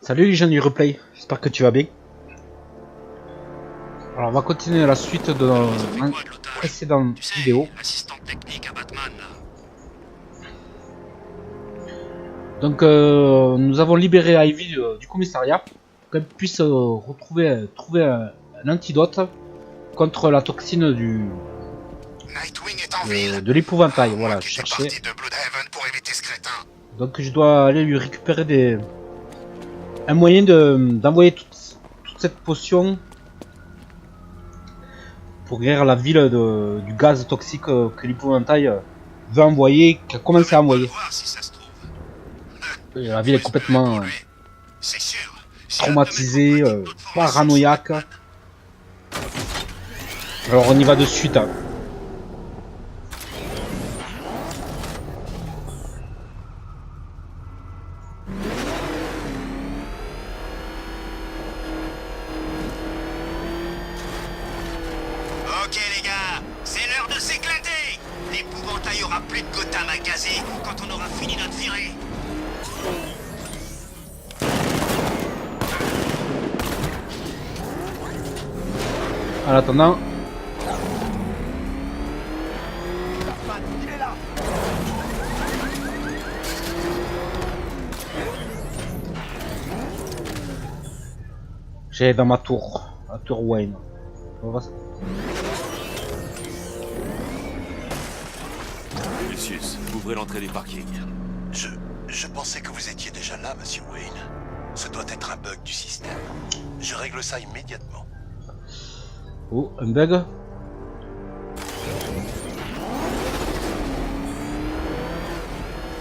Salut les gens du replay, j'espère que tu vas bien. Alors on va continuer la suite de la précédente vidéo. Donc nous avons libéré Ivy du commissariat pour qu'elle puisse trouver un antidote contre la toxine de l'épouvantail. Voilà, je cherchais. Donc je dois aller lui récupérer un moyen d'envoyer toute cette potion pour guérir la ville du gaz toxique que l'épouvantail veut envoyer, qu'il a commencé à envoyer. Et la ville est complètement traumatisée, paranoïaque. Alors on y va de suite. Hein. Ok les gars, c'est l'heure de s'éclater. L'épouvantail aura plus de Gotham à gazer quand on aura fini notre virée. En attendant, j'ai dans ma tour, la tour Wayne. On va... Lucius, ouvrez l'entrée du parking. Je pensais que vous étiez déjà là, monsieur Wayne. Ce doit être un bug du système. Je règle ça immédiatement. Oh, un bug.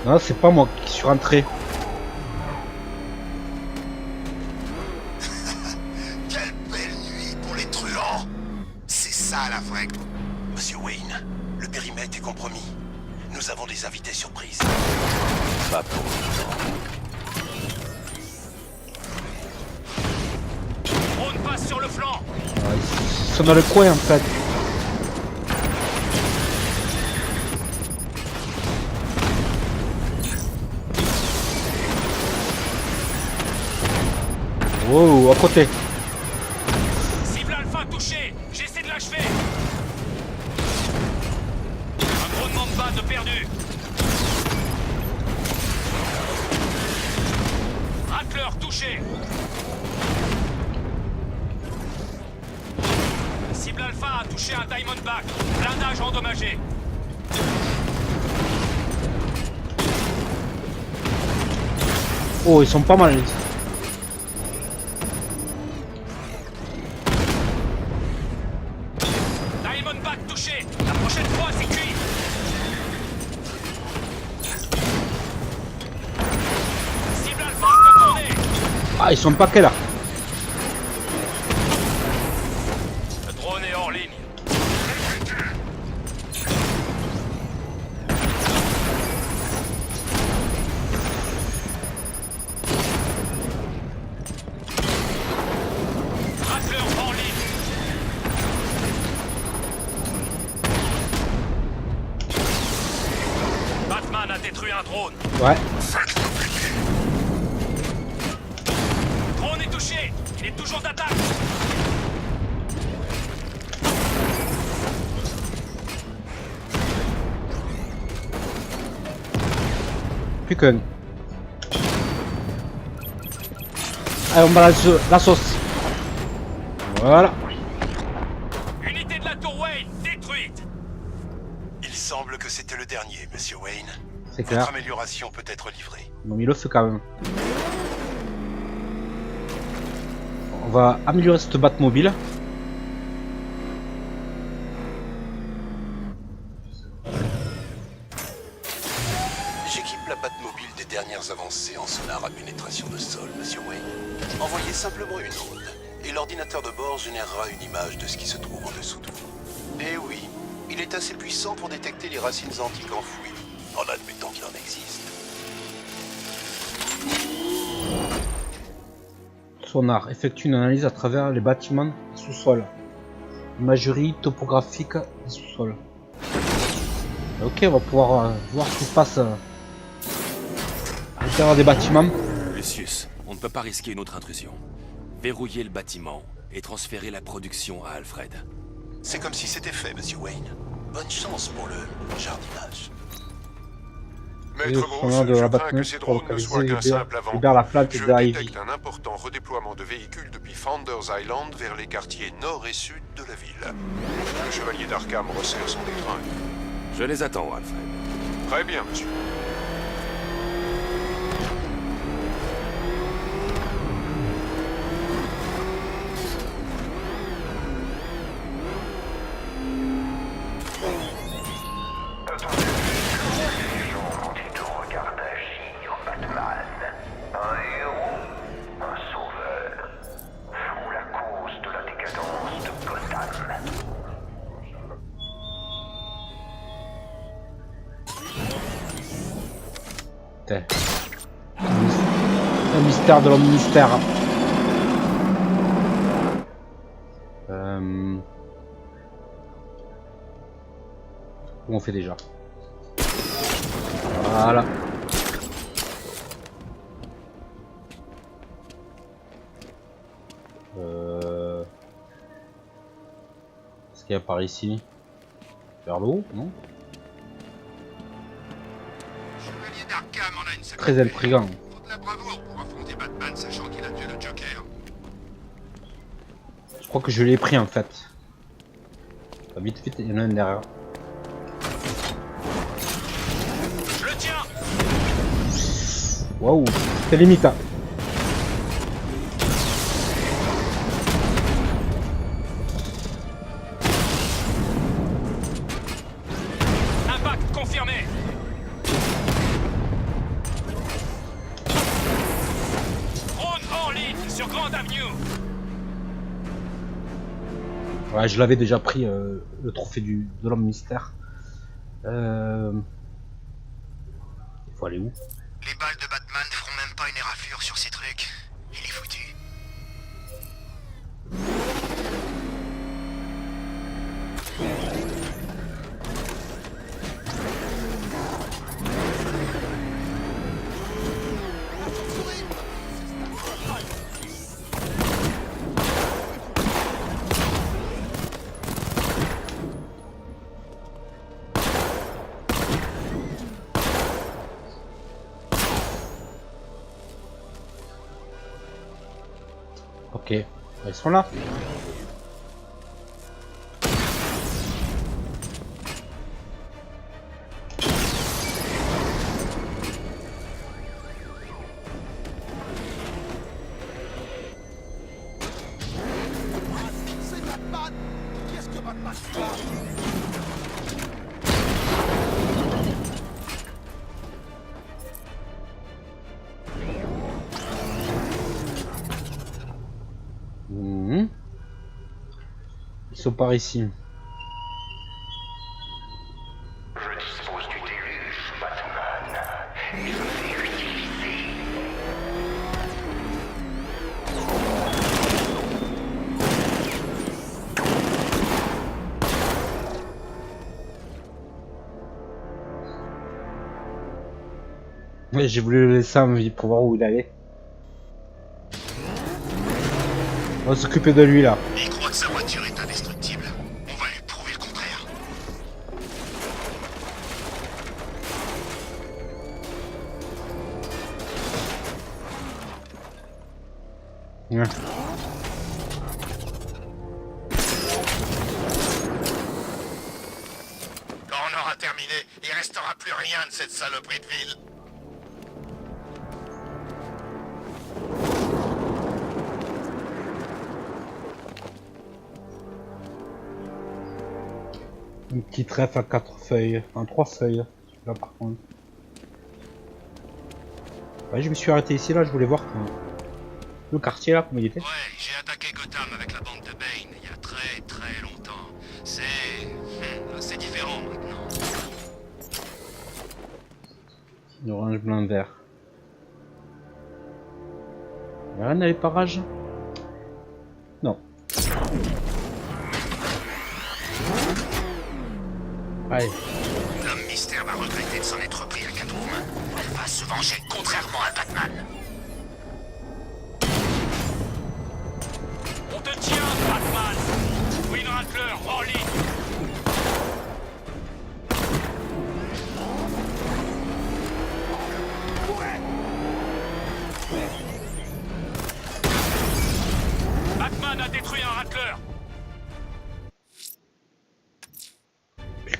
Non, c'est pas moi qui suis rentré. Quelle belle nuit pour les truands! C'est ça la vraie. Monsieur Wayne, le périmètre est compromis. Nous avons des invités surprises. Pas pour Drone passe sur le flanc. Ah, ils sont dans le coin en fait. Wow, à côté. Cible alpha touché. J'essaie de l'achever. Un grondement de base perdu. Rattler touché. Cible alpha a touché un Diamondback. Blindage endommagé. Oh, ils sont pas mal. Diamondback touché. La prochaine fois, c'est cuit. Cible alpha contourné. Ah, ils sont pas là. Le drone est hors ligne. Rattler en ligne. Batman a détruit un drone. Ouais. Drone est touché. Il est toujours d'attaque. Plus qu'un. Allez, on balance la sauce. Voilà. Unité de la tour Wayne détruite. Il semble que c'était le dernier, monsieur Wayne. C'est clair. Votre amélioration peut être livrée. Non, mais il le fait quand même. On va améliorer cette Batmobile. J'équipe la Batmobile des dernières avancées en sonar à pénétration de sol, monsieur Wayne. Envoyez simplement une onde, et l'ordinateur de bord générera une image de ce qui se trouve en dessous de vous. Et oui, il est assez puissant pour détecter les racines antiques enfouies, en admettant qu'il en existe. Sonar effectue une analyse à travers les bâtiments et sous-sol. Imagerie topographique des sous-sols. Ok, on va pouvoir voir ce qui se passe à l'intérieur des bâtiments. Lucius, On ne peut pas risquer une autre intrusion. Verrouiller le bâtiment et transférer la production à Alfred. C'est comme si c'était fait, monsieur Wayne. Bonne chance pour le jardinage. Le Maître chemin Bruce, de je la crains Batman que ces pour drones ne soient localiser qu'un simple avant. libère la flotte Je de Ivy. détecte un important redéploiement de véhicules depuis Founders Island vers les quartiers nord et sud de la ville. Le chevalier d'Arkham resserre son étreinte. Je les attends, Alfred. Très bien, monsieur. Putain. Le mystère de l'homme mystère. Comment on fait déjà? Voilà. Est-ce qu'il y a par ici? Vers le haut, non? Chevalier d'Arkham en a une Très intriguant. Faut de la bravoure pour affronter Batman sachant qu'il a tué le Joker. Je crois que je l'ai pris en fait. Ah, vite, vite, il y en a un derrière. Je le tiens. Waouh, c'est limite. Hein. Impact confirmé. Drone en ligne sur Grande Avenue. Ouais, je l'avais déjà pris le trophée de l'homme mystère. Il faut aller où? Les balles de Batman ne feront même pas une éraflure sur ces trucs. Il est foutu. Ok, ils sont là. C'est Batman! Qu'est-ce que Batman fait? Mhm. Ils sont par ici. Je dispose du déluge, Batman. Et je vais l'utiliser. Ouais, j'ai voulu le laisser en vie pour voir où il allait. On va s'occuper de lui là. Il croit que sa voiture est indestructible. On va lui prouver le contraire. Ouais. Quand on aura terminé, il restera plus rien de cette saloperie de ville. Un petit trèfle à 4 feuilles. Enfin 3 feuilles. Là par contre. Ouais, je me suis arrêté ici là, je voulais voir le quartier là, comment il était. Ouais, j'ai attaqué Gotham avec la bande de Bane il y a très longtemps. C'est différent maintenant. Orange, blanc, vert. Y'a rien dans les parages? Non. Allez. L'homme mystère va regretter de s'en être pris à Catwoman. Elle va se venger contrairement à Batman.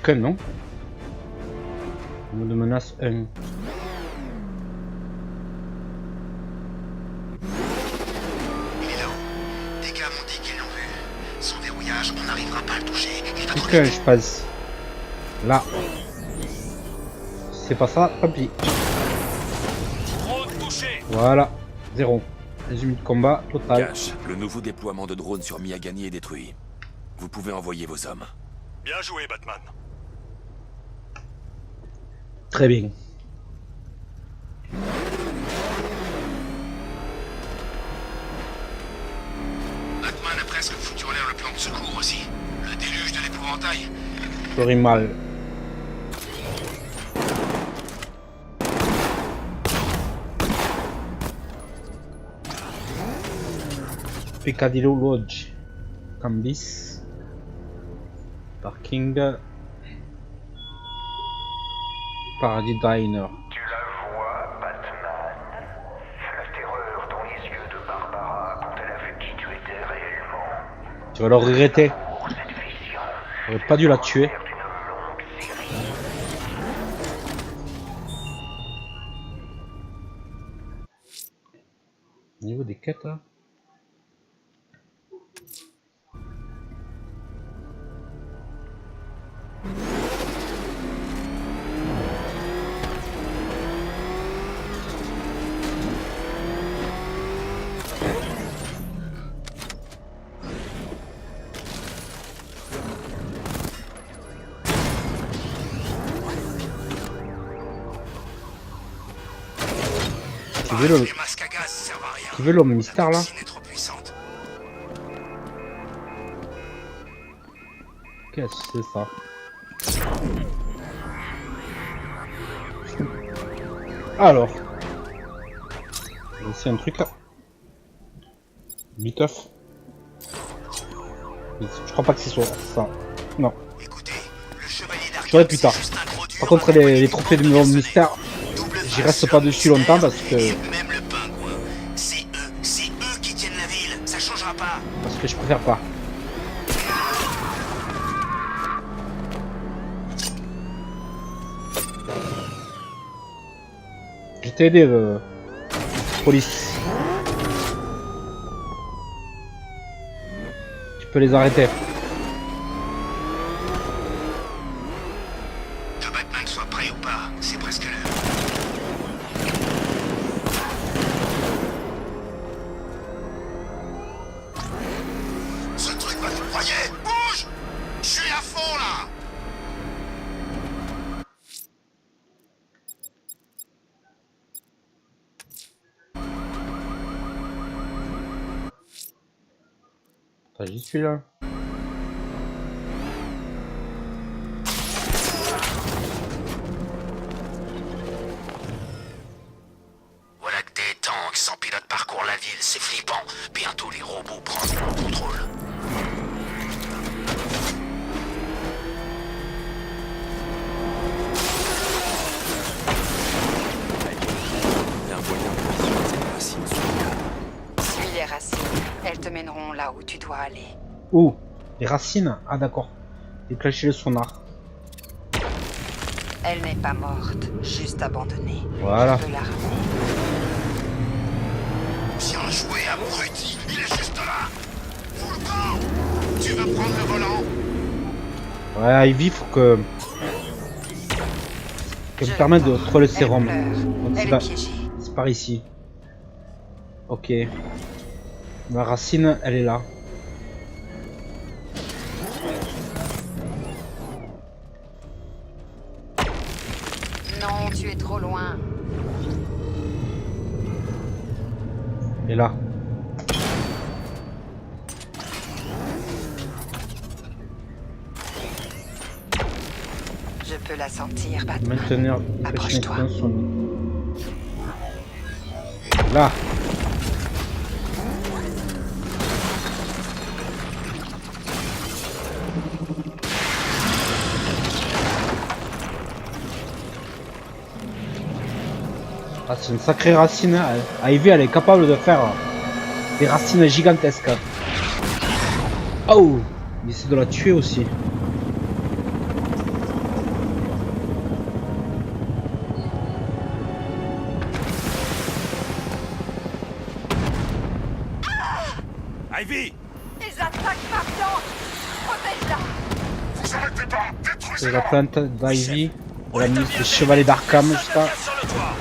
qu'un, non? Mode de menace 1. Il est là-haut. Des gars m'ont dit qu'ils l'ont vu. Sans verrouillage, on n'arrivera pas à le toucher. Il va trop Qu'un, vite. je passe. Là. C'est pas ça, tant pis. Drone touché. Voilà. 0. Résumé de combat total. Cash, le nouveau déploiement de drones sur Miyagani est détruit. Vous pouvez envoyer vos hommes. Bien joué, Batman. Très bien. Batman a presque foutu en l'air le plan de secours aussi. Le déluge de l'épouvantail. Ferait mal. Piccadilly Lodge. Cambis. Parking. Paradis Diner. Tu la vois, Batman? La terreur dans les yeux de Barbara quand elle a vu qui tu étais réellement. Tu vas le regretter. Pour cette vision, J'aurais pas dû la tuer. faire d'une longue série. Au niveau des quêtes là. Tu veux le, Les masques à gaz servent à rien. tu veux l'homme mystère là? La toxine est trop puissante. Qu'est-ce que c'est ça? Alors. Ici un truc là. Biteuf. Je crois pas que c'est ça. Non. Écoutez, le chevalier d'Arkham, J'aurais plus tard. c'est juste un gros dur Par contre avec les trophées de l'homme mystère, double j'y face reste sur pas le dessus longtemps parce mystère, que et même le pingouin. C'est eux qui tiennent la ville. Ça changera pas. je préfère pas. Je t'ai aidé, police. Tu peux les arrêter. Que Batman soit prêt ou pas, c'est presque l'heure. Ce truc va nous broyer. Bouge! Je suis à fond là. Attends, j'y suis là. Voilà que des tanks sans pilote parcourent la ville, c'est flippant. Bientôt les robots prendront le contrôle. Il y a un moyen de visualiser les racines sous le cas. Suis les racines. Elles te mèneront là où tu dois aller. Oh, les racines. Ah d'accord. Déclencher le sonar. Elle n'est pas morte, juste abandonnée. Voilà. Je peux la ramener. Bien joué, abruti. Il est juste là. Fous le camp. Tu vas prendre le volant. Ouais, Ivy, faut que... qu'elle me permette de trouver le Elle sérum. pleure. Donc, Elle est piégée. c'est par ici. Ok. La racine, elle est là. Non, tu es trop loin. Elle est là. Je peux la sentir, Batman. Maintenir Approche-toi. Là. Ah, c'est une sacrée racine. Ivy, elle est capable de faire des racines gigantesques. Oh, il essaie de la tuer aussi. Ivy! Ils attaquent ma plante. Protège-la. Vous arrêtez pas. Détruisez C'est la plante d'Ivy, la ministre des chevaliers d'Arkham, je sais pas. Sur le toit!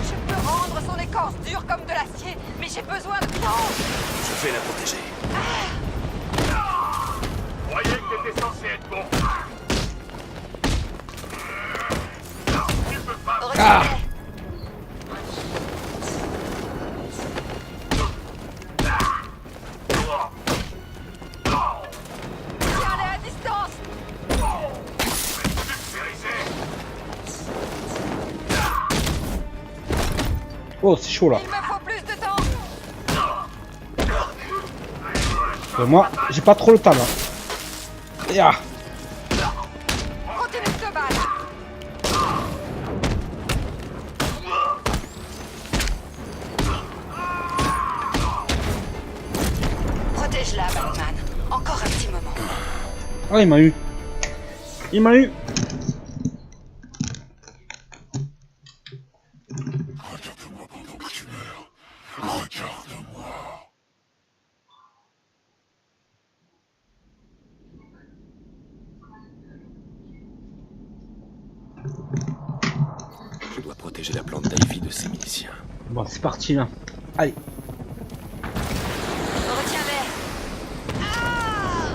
Je peux rendre son écorce dure comme de l'acier, mais j'ai besoin de planches. Je vais la protéger. Croyez que t'étais censé être bon. Retiens-les. Tiens-les à distance. Oh, c'est chaud là. Il me faut plus de temps. Moi, j'ai pas trop le temps là. Ya. Continue de te battre. Protège-la, Batman. Encore un petit moment. Ah, il m'a eu. Il m'a eu. Je dois protéger la plante d'Ivy de ses miliciens. Bon, c'est parti là. Allez. Retiens-les. Ah!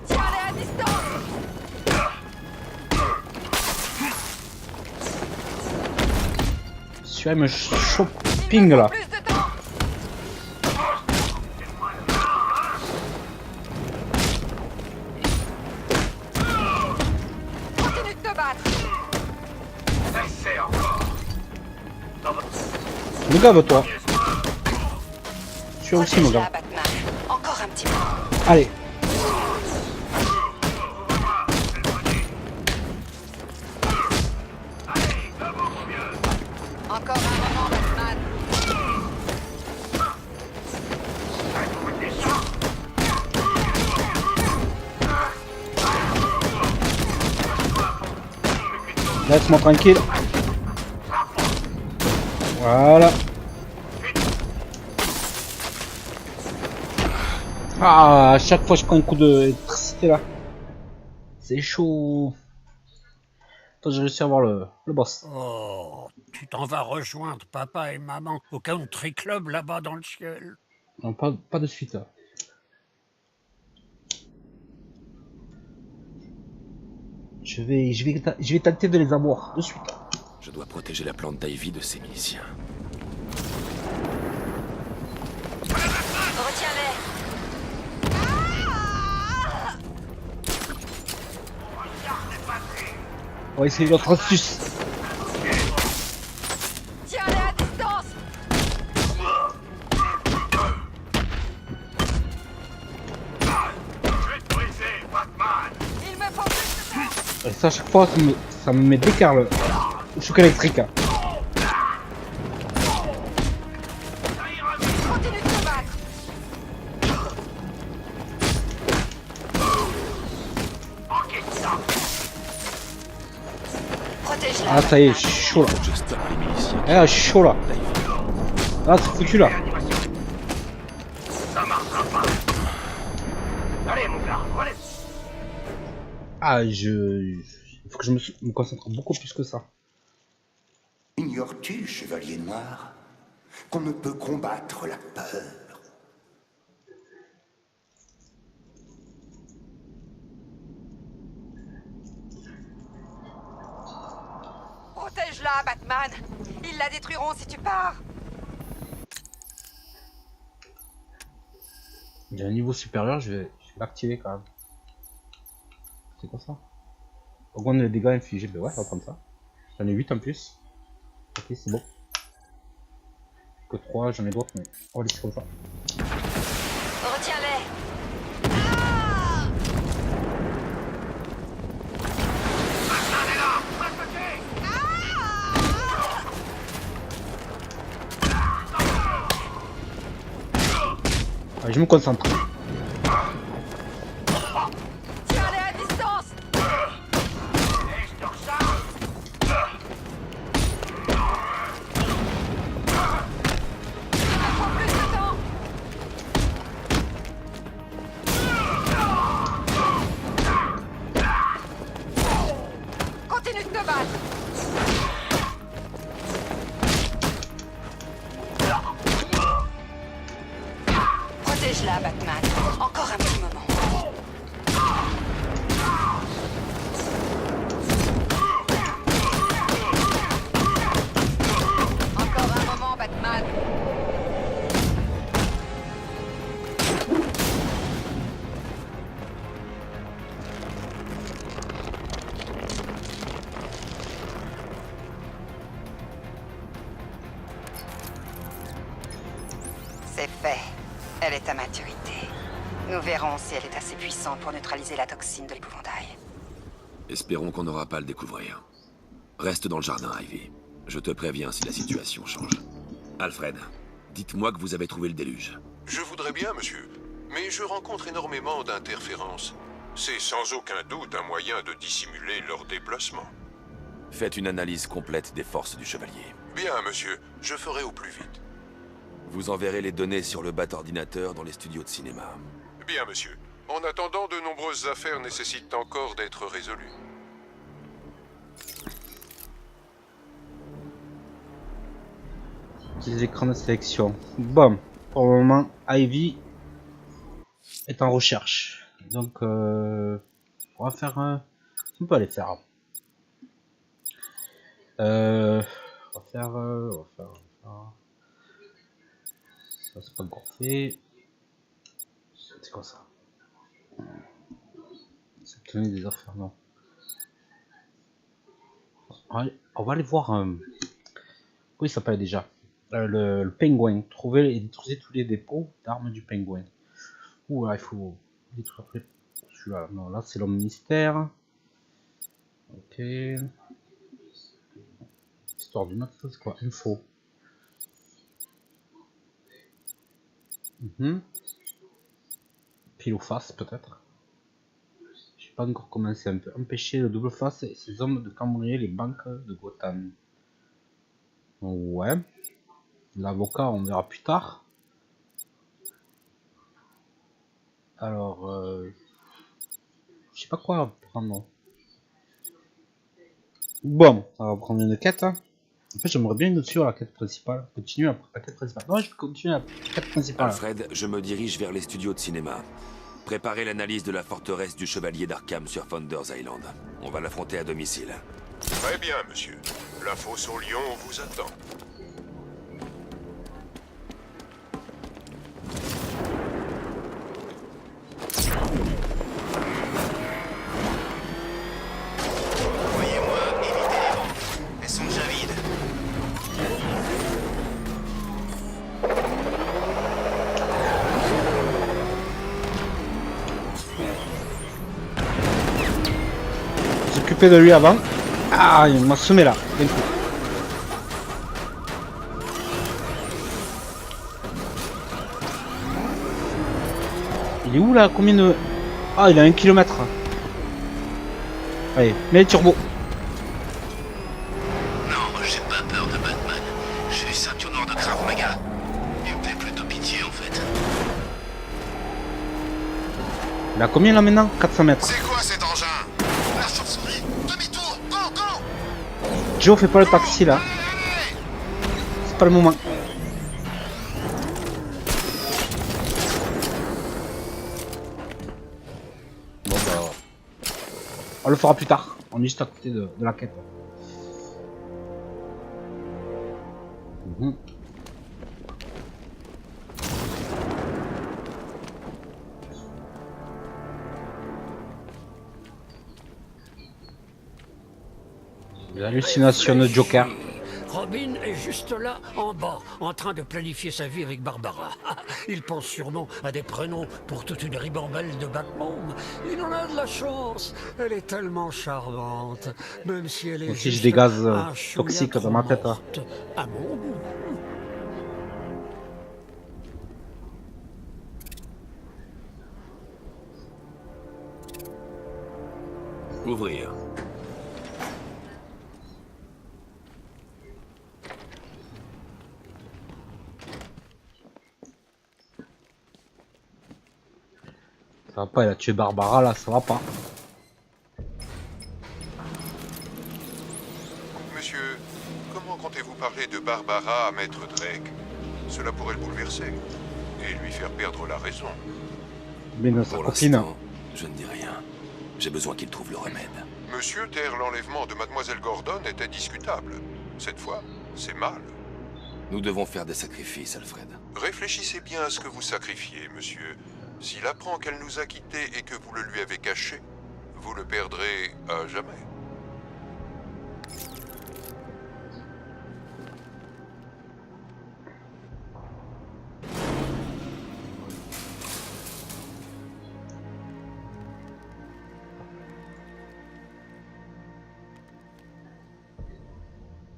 Tiens-les à distance. Celui-là, il me shopping là. Plus de temps. Continue de te battre. Essaie encore. Le gars, toi. Je suis aussi mon Protège-la, gars. Batman. Encore un petit moment. Allez. Encore un moment, Batman. Laisse-moi tranquille. Voilà. Ah, à chaque fois je prends un coup d'électricité là. C'est chaud. Attends, j'ai réussi à avoir le boss. Oh, tu t'en vas rejoindre papa et maman au country club là-bas dans le ciel. Non, pas de suite là. Je vais tenter de les avoir de suite. Je dois protéger la plante d'Ivy de ses miliciens. Retiens-les. On va essayer l'autre astuce. Tiens-les à distance. Il me faut plus de temps. Et ça, à chaque fois, ça me met d'écart le choc électrique. Hein. Continue de te battre. Protège-la. Ah, ça y est, je Batman. suis chaud là. Je stoppe les miliciens. Ah, je suis chaud là. d'Ivy. Ah, c'est foutu là. Ça marchera pas. Allez, mon gars, relève. Ah, il faut que je me concentre beaucoup plus que ça. Ignores-tu, chevalier noir, qu'on ne peut combattre la peur? Protège-la, Batman. Ils la détruiront si tu pars. Il y a un niveau supérieur, je vais l'activer quand même. C'est quoi ça? Augmente les dégâts infligés. Ben ouais, on va prendre ça. J'en ai 8 en plus. Ok, c'est bon. Que 3, j'en ai d'autres, mais on va laisser comme ça. Retiens-les. Allez, je me concentre. Tiens-les à distance. Protège-la, Batman. Encore un petit moment. Encore un moment, Batman. C'est fait. Elle est à maturité. Nous verrons si elle est assez puissante pour neutraliser la toxine de l'épouvantail. Espérons qu'on n'aura pas à le découvrir. Reste dans le jardin, Ivy. Je te préviens si la situation change. Alfred, dites-moi que vous avez trouvé le déluge. Je voudrais bien, monsieur, mais je rencontre énormément d'interférences. C'est sans aucun doute un moyen de dissimuler leur déplacement. Faites une analyse complète des forces du chevalier. Bien, monsieur, je ferai au plus vite. Vous enverrez les données sur le bat ordinateur dans les studios de cinéma. Bien, monsieur. En attendant, de nombreuses affaires nécessitent encore d'être résolues. Petits écrans de sélection. Bon, pour le moment, Ivy est en recherche. Donc, on va faire un... On peut aller faire. On va faire... Ça, c'est pas encore fait. C'est quoi ça? C'est obtenir des affaires, non. On va aller voir... Comment il s'appelle déjà? Le pingouin. Trouver et détruire tous les dépôts d'armes du pingouin. Ouh là, il faut détruire celui-là. Non, là c'est l'homme mystère. Ok. Histoire du note, c'est quoi? Info. Pile ou face peut-être. Je sais pas encore commencé. On peut empêcher le double face et ses hommes de cambrioler les banques de Gotham. Ouais. L'avocat, on verra plus tard. Alors, je sais pas quoi prendre. Bon, on va prendre une quête. Hein. En fait, j'aimerais bien une sur la quête principale. Continuer la quête principale. Non, je vais continuer la quête principale. Alfred, je me dirige vers les studios de cinéma. Préparez l'analyse de la forteresse du chevalier d'Arkham sur Founders Island. On va l'affronter à domicile. Très bien, monsieur. La fosse au lion vous attend. Croyez-moi, évitez les banques. Elles sont déjà vides. S'occuper de lui avant. Ah, il m'a semé là, d'un coup. Il est où là? Combien de... Ah, il a 1 km. Allez, mets les turbos. Non, j'ai pas peur de Batman. Je suis ceinture noire de Krav Maga. Il me fait plutôt pitié en fait. Il a combien là maintenant? 400 mètres. C'est quoi cet engin? La chauve-souris. Demi-tour. Go, go. Joe, fais pas le taxi là. C'est pas le moment. Bon bah... On le fera plus tard. On est juste à côté de la quête. L'hallucination de Joker. Robin est juste là, en bas, en train de planifier sa vie avec Barbara. Il pense sûrement à des prénoms pour toute une ribambelle de Batman. Il en a de la chance. Elle est tellement charmante. Même si elle est Aussi, juste j'ai des gaz un chouïa toxiques trop dans ma tête. Hein. morte, à mon goût. Ouvrir. Ça va pas, il a tué Barbara là, ça va pas. Monsieur, comment comptez-vous parler de Barbara à Maître Drake? Cela pourrait le bouleverser. et lui faire perdre la raison. Mais notre Pour copine. l'instant, je ne dis rien. J'ai besoin qu'il trouve le remède. Monsieur Terre, l'enlèvement de Mademoiselle Gordon était discutable. Cette fois, c'est mal. Nous devons faire des sacrifices, Alfred. Réfléchissez bien à ce que vous sacrifiez, monsieur. S'il apprend qu'elle nous a quittés et que vous le lui avez caché, vous le perdrez à jamais.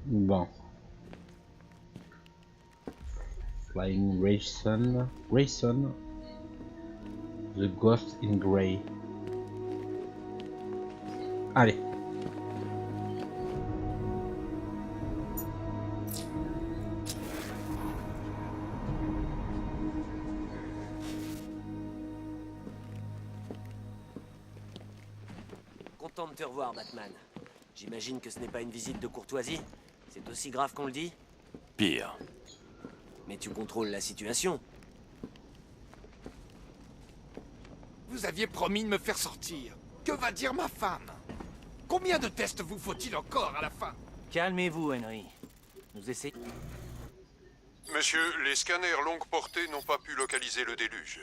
Bon. Flying Rayson. Rayson. The Ghost in Grey. Allez. Content de te revoir, Batman. J'imagine que ce n'est pas une visite de courtoisie. C'est aussi grave qu'on le dit. Pire. Mais tu contrôles la situation. Vous aviez promis de me faire sortir. Que va dire ma femme? Combien de tests vous faut-il encore à la fin? Calmez-vous, Henry. Nous essayons... Monsieur, les scanners longue portée n'ont pas pu localiser le déluge.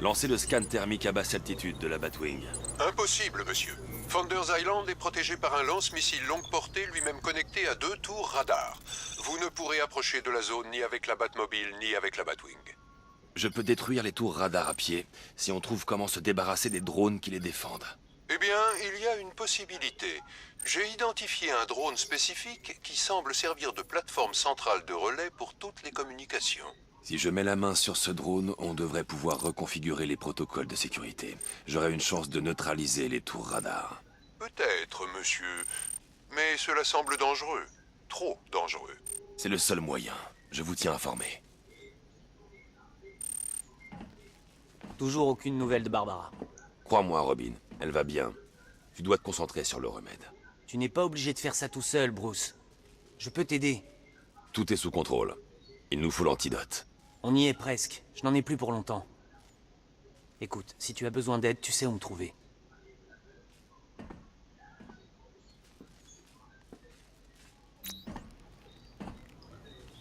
Lancez le scan thermique à basse altitude de la Batwing. Impossible, monsieur. Founders Island est protégé par un lance-missile longue portée lui-même connecté à 2 tours radar. Vous ne pourrez approcher de la zone ni avec la Batmobile ni avec la Batwing. Je peux détruire les tours radars à pied si on trouve comment se débarrasser des drones qui les défendent. Eh bien, il y a une possibilité. J'ai identifié un drone spécifique qui semble servir de plateforme centrale de relais pour toutes les communications. Si je mets la main sur ce drone, on devrait pouvoir reconfigurer les protocoles de sécurité. J'aurai une chance de neutraliser les tours radars. Peut-être, monsieur. Mais cela semble dangereux. Trop dangereux. C'est le seul moyen. Je vous tiens informé. Toujours aucune nouvelle de Barbara. Crois-moi, Robin, elle va bien. Tu dois te concentrer sur le remède. Tu n'es pas obligé de faire ça tout seul, Bruce. Je peux t'aider. Tout est sous contrôle. Il nous faut l'antidote. On y est presque. Je n'en ai plus pour longtemps. Écoute, si tu as besoin d'aide, tu sais où me trouver.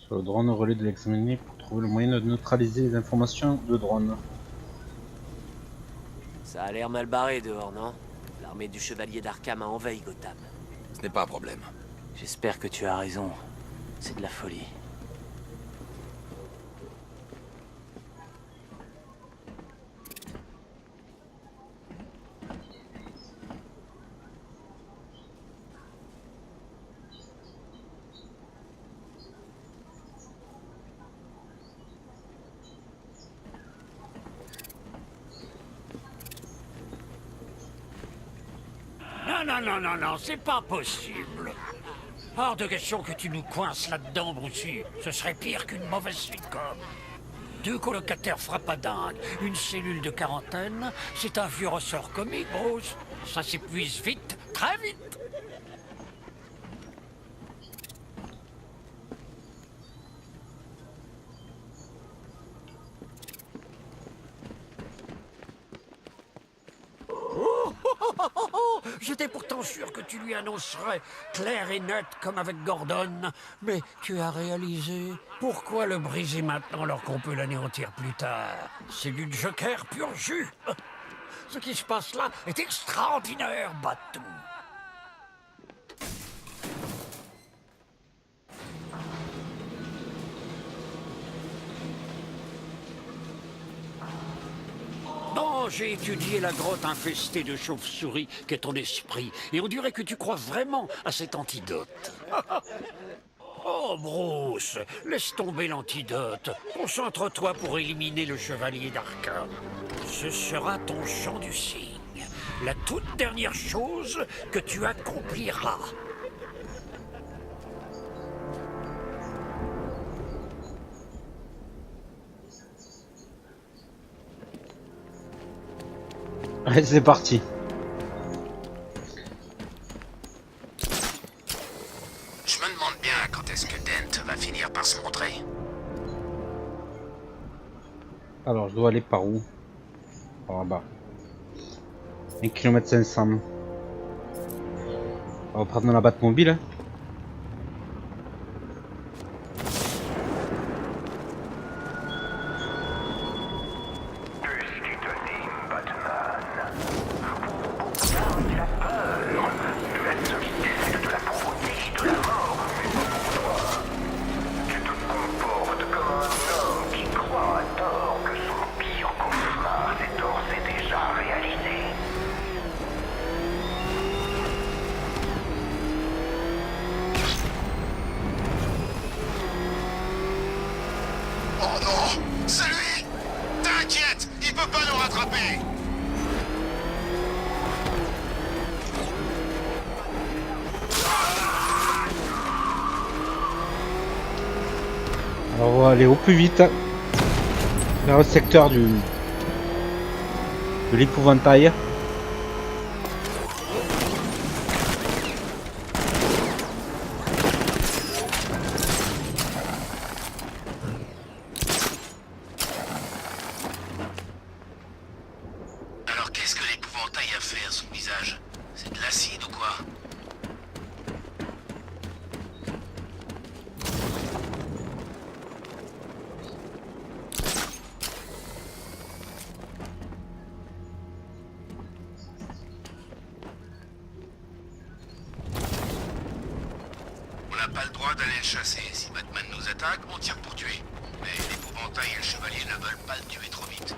Sur le drone relais de l'examiner pour trouver le moyen de neutraliser les informations de drone. Ça a l'air mal barré dehors, non? L'armée du Chevalier d'Arkham a envahi Gotham. Ce n'est pas un problème. J'espère que tu as raison. C'est de la folie. Non, c'est pas possible. Hors de question que tu nous coinces là-dedans, Brucey. Ce serait pire qu'une mauvaise sitcom. 2 colocataires frappadingues, une cellule de quarantaine, c'est un vieux ressort comique, Bruce. Ça s'épuise vite, très vite. J'étais pourtant sûr que tu lui annoncerais clair et net comme avec Gordon. Mais tu as réalisé. Pourquoi le briser maintenant alors qu'on peut l'anéantir plus tard? C'est du Joker pur jus. Ce qui se passe là est extraordinaire, Batou. Non, j'ai étudié la grotte infestée de chauves-souris qu'est ton esprit, et on dirait que tu crois vraiment à cet antidote. Oh, Bruce, laisse tomber l'antidote. Concentre-toi pour éliminer le Chevalier d'Arkham. Ce sera ton chant du cygne, la toute dernière chose que tu accompliras. Allez, c'est parti. Je me demande bien quand est-ce que Dent va finir par se montrer. dois aller par où? Par là-bas. 1 km 500. On va prendre la Batmobile. Hein. Oh non! C'est lui! T'inquiète! Il peut pas nous rattraper! Alors on va aller au plus vite vers le secteur de l'épouvantail. Alors qu'est-ce que l'épouvantail a fait à son visage? C'est de l'acide ou quoi? On n'a pas le droit d'aller le chasser. Si Batman nous attaque, on tire pour tuer. Mais l'épouvantail et le chevalier ne veulent pas le tuer trop vite.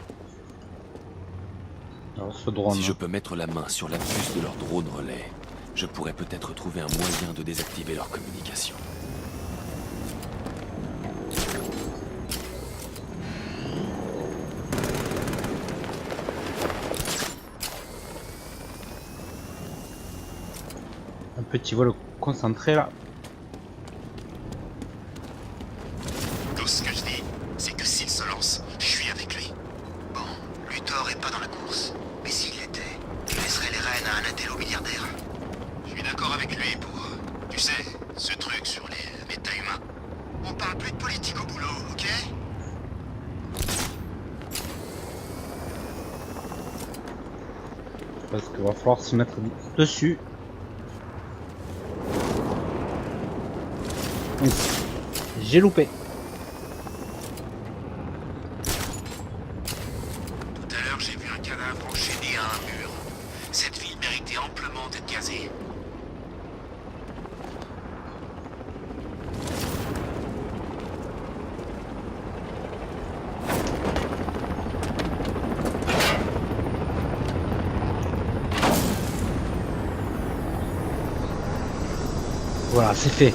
Alors ce drone. Si je peux mettre la main sur la puce de leur drone relais, je pourrais peut-être trouver un moyen de désactiver leur communication. Un petit vol concentré là. Tout ce que je dis, c'est que s'il se lance, je suis avec lui. Bon, Luthor est pas dans la course. Mais s'il l'était, il laisserait les rênes à un intello milliardaire. Je suis d'accord avec lui pour... tu sais, ce truc sur les méta-humains. On parle plus de politique au boulot, ok? Parce qu'il va falloir se mettre dessus. J'ai loupé. Tout à l'heure, j'ai vu un cadavre enchaîné à un mur. Cette ville méritait amplement d'être gazée. Voilà, c'est fait.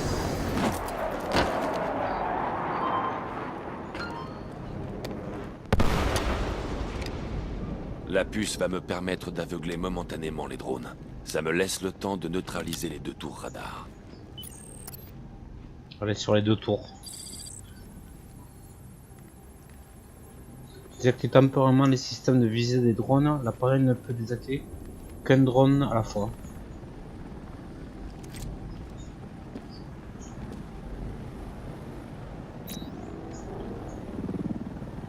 La puce va me permettre d'aveugler momentanément les drones. Ça me laisse le temps de neutraliser les 2 tours radar. Allez sur les 2 tours. Désactiver temporairement les systèmes de visée des drones. L'appareil ne peut désactiver qu'un drone à la fois.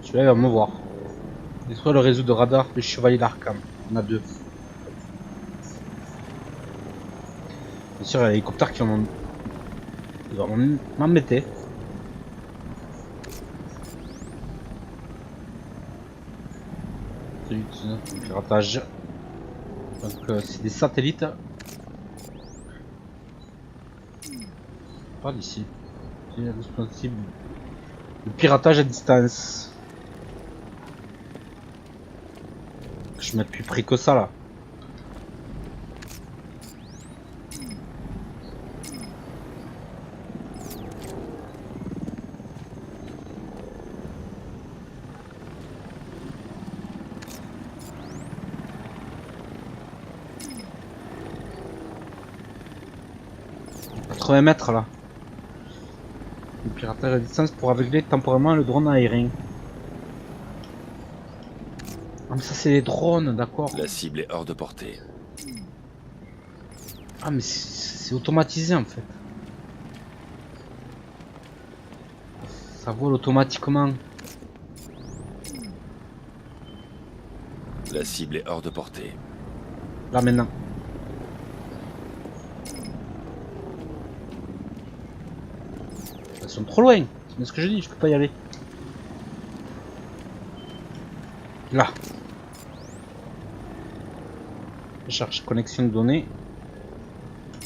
Celui-là il va me voir. Détruire le réseau de radar du chevalier d'Arkham. On a 2. Bien sûr, il y a l'hélicoptère qui va m'embêter. C'est du piratage. Donc c'est des satellites. Pas d'ici. C'est le principe du piratage à distance. Je mets plus pris que ça là. À 80 mètres là. Le piratage à distance pour aveugler temporairement le drone aérien. Ah mais ça c'est les drones, d'accord. La cible est hors de portée. Ah mais c'est automatisé en fait. Ça vole automatiquement. La cible est hors de portée. Là maintenant. Ils sont trop loin. C'est ce que je dis, je peux pas y aller. Là. Je cherche connexion de données.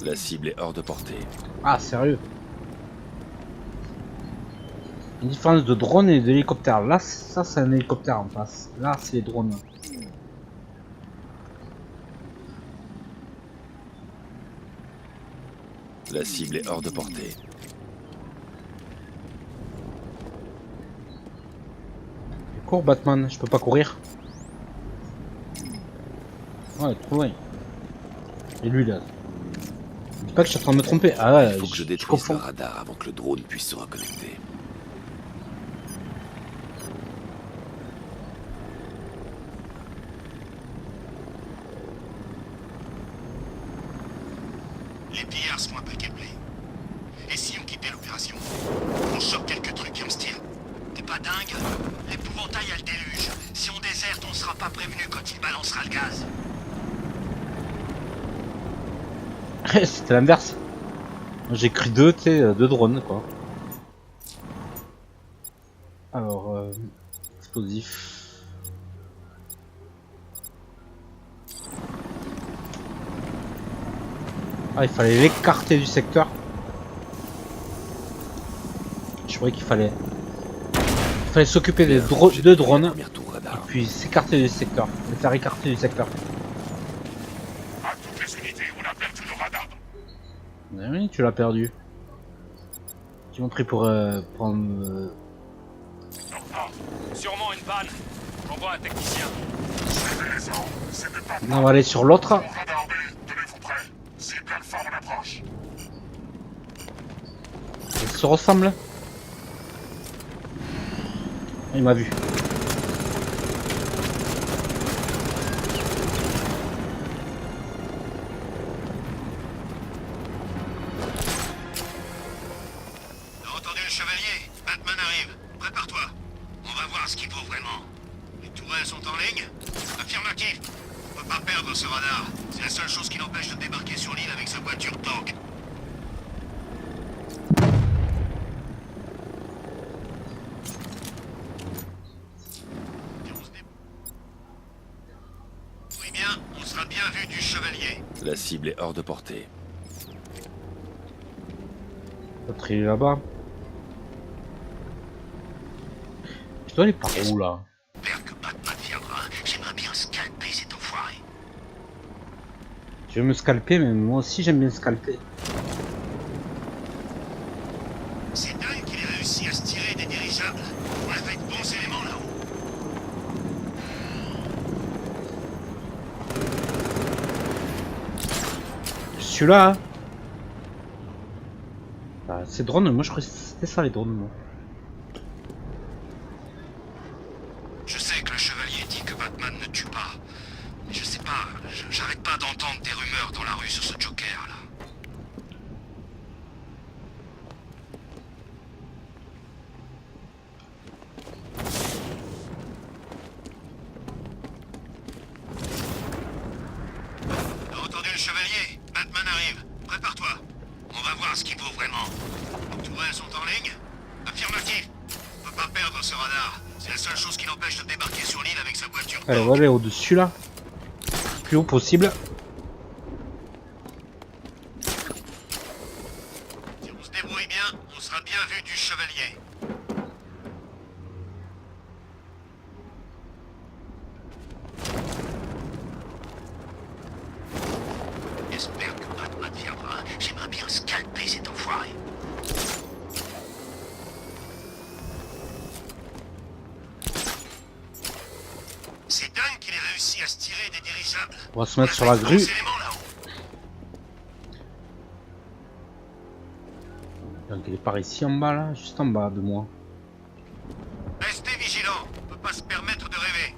La cible est hors de portée. Ah, sérieux? Une différence de drone et d'hélicoptère. Là, ça c'est un hélicoptère en face. Là, c'est les drones. La cible est hors de portée. Cours, Batman. Je peux pas courir. Ouais, trop loin. Et lui là. Dis pas que je suis en train de me tromper. Ah ouais, Il faut que je détruise le radar avant que le drone puisse se reconnecter. Les pillards sont un peu câblés. Et si on quittait l'opération? On chope quelques trucs qui ont style. T'es pas dingue? L'épouvantail a le déluge. Si on déserte, on sera pas prévenu quand il balancera le gaz. C'était l'inverse. J'ai cru deux, tu sais, deux drones quoi. Alors, explosif. Ah, il fallait l'écarter du secteur. Je croyais qu'il fallait s'occuper des deux drones et puis s'écarter du secteur, les faire écarter du secteur. À toutes les unités, on a perdu le radar. Oui, tu l'as perdu. Tu m'as pris pour prendre. Sûrement une panne. J'envoie un technicien. On va aller sur l'autre. Tenez-vous prêts. Cible alpha en approche. Ils se ressemblent. Il m'a vu. T'as entendu le chevalier? Batman arrive. Prépare-toi. On va voir ce qu'il vaut vraiment. Les tourelles sont en ligne? Affirmatif. On peut pas perdre ce radar. C'est la seule chose qui l'empêche de débarquer sur l'île avec sa voiture tank. Oui bien, on sera bien vu du chevalier. La cible est hors de portée. L'autre il est là-bas. Je dois aller par où là? J'espère que Batman viendra. J'aimerais bien scalper cet enfoiré. Je veux me scalper, mais moi aussi j'aime bien scalper. C'est dingue qu'il ait réussi à se tirer des dirigeables. On avait de bons éléments là-haut. Je suis là. Hein. Ah, ces drones, moi je croyais que c'était ça les drones. Moi. Je sais que le chevalier dit que Batman ne tue pas. Mais je sais pas, j'arrête pas d'entendre des rumeurs dans la rue sur ce Joker là. T'as entendu le chevalier? Batman arrive. Prépare-toi. On va voir ce qu'il vaut vraiment. Les tourelles sont en ligne? Affirmatif. On peut pas perdre ce radar. C'est la seule chose qui l'empêche de débarquer sur l'île avec sa voiture. Allez, on va aller au-dessus là. Plus haut possible. Si on se débrouille bien, on sera bien vu du chevalier. J'espère que Batman viendra. J'aimerais bien scalper cet enfoiré. C'est dingue qu'il ait réussi à se tirer des dirigeables. On va se mettre sur la grue. Donc il est par ici en bas là, juste en bas de moi. Restez vigilants, on peut pas se permettre de rêver.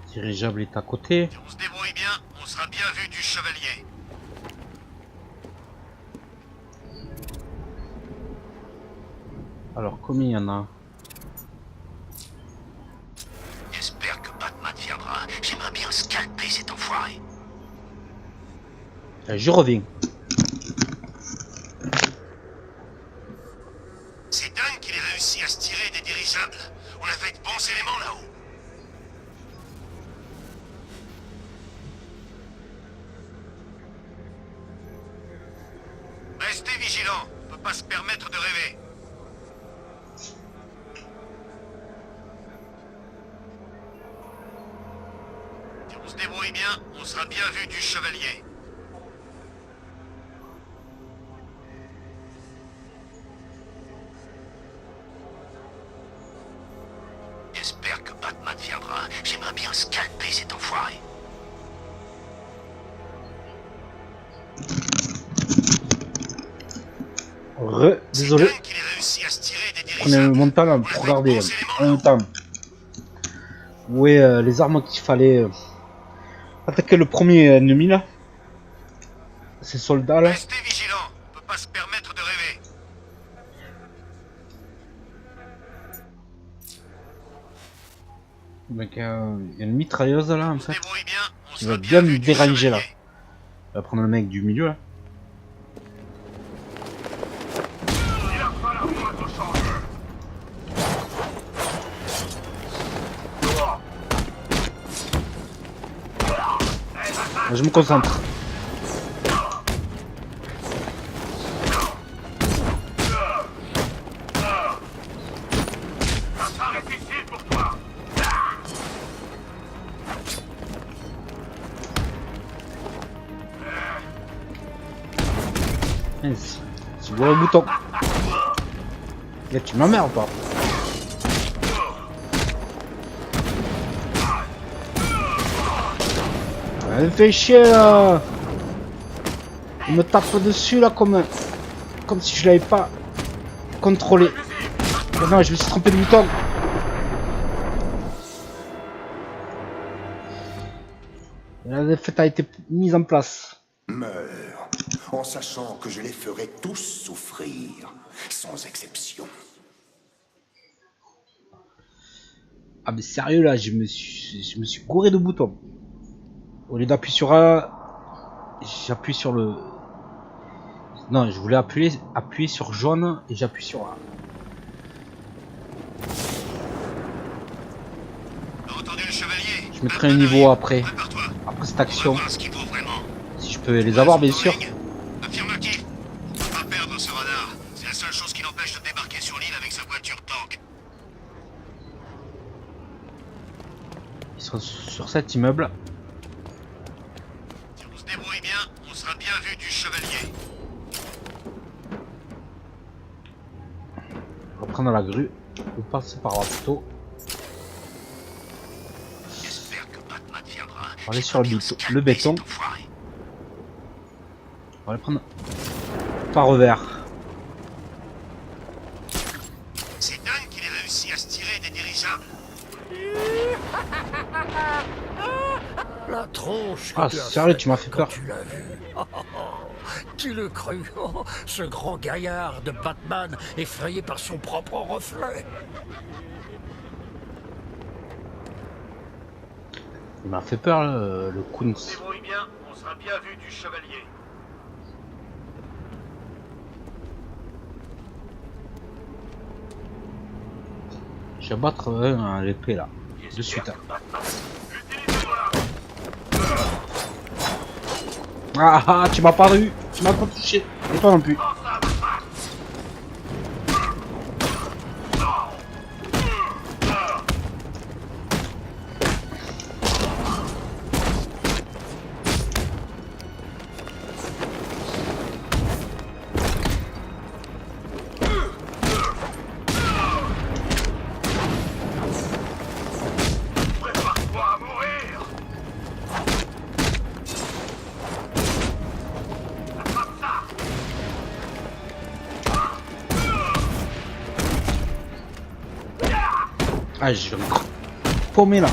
Dirigeable est à côté. Si on se débrouille bien, on sera bien vu du chevalier. Alors, combien il y en a? J'espère que Batman viendra. J'aimerais bien scalper cet enfoiré. Je reviens. C'est dingue qu'il ait réussi à se tirer des dirigeables. On avait de bons éléments là-haut. Restez vigilants. On peut pas se permettre de rêver. Si on se débrouille bien, on sera bien vu du chevalier. J'espère que Batman viendra. J'aimerais bien scalper cet enfoiré. Désolé. Qu'il ait réussi à se tirer des Prenez dirigeables. mon temps là pour regarder en même temps. Oui, les armes qu'il fallait attaquer le premier ennemi là. Ces soldats là. Restez vigilants. On peut pas se permettre de rêver. Donc, il y a une mitrailleuse là en fait. Débrouille bien. On Qui sera va bien vu me du déranger là. chevalier. On va prendre le mec du milieu là. Je me concentre. Mince. C'est bon le bouton. Là tu m'emmerdes ou pas? Elle me fait chier là. Il me tape dessus là comme si je l'avais pas contrôlé. Mais non, je me suis trompé de bouton. La défaite a été mise en place. Meurs, en sachant que je les ferai tous souffrir, sans exception. Ah mais sérieux là, je me suis gouré de boutons. Au lieu d'appuyer sur A, j'appuie sur le... Non, je voulais appuyer sur jaune et j'appuie sur A. Entendu le chevalier. Je mettrai un niveau après cette action. Si je peux les avoir bien sûr. Affirmatif. On peut pas perdre ce radar. C'est la seule chose qui l'empêche de débarquer sur l'île avec sa voiture tank. Ils sont sur cet immeuble. Si on se débrouille bien, on sera bien vu du chevalier. On va prendre la grue. On va passer par là plutôt. J'espère que Batman viendra. On va aller sur le béton. On va le prendre par revers. C'est dingue qu'il ait réussi à se tirer des dirigeables. La tronche. Ah, sérieux, tu m'as fait peur. Tu l'as vu. Tu le crus, ce grand gaillard de Batman effrayé par son propre reflet. Il m'a fait peur le Kunz. Débrouille bien, on sera bien vu du chevalier. Je vais battre un à l'épée là. De suite. Ah, tu m'as pas eu. Tu m'as pas touché. Et toi non plus. Ah, je vais me paumer là.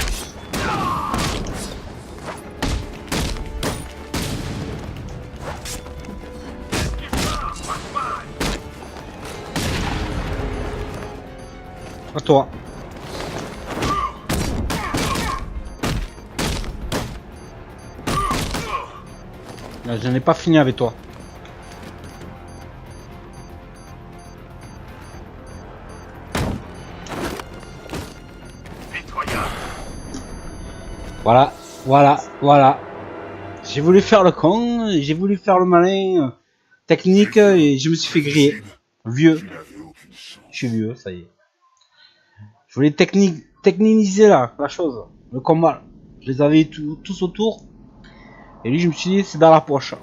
À toi. Là, je n'ai pas fini avec toi. Voilà, voilà, voilà. J'ai voulu faire le con, j'ai voulu faire le malin technique et je me suis fait griller. Vieux. Je suis vieux, ça y est. Je voulais techniciser la chose, le combat. Je les avais tous autour. Et lui, je me suis dit, c'est dans la poche.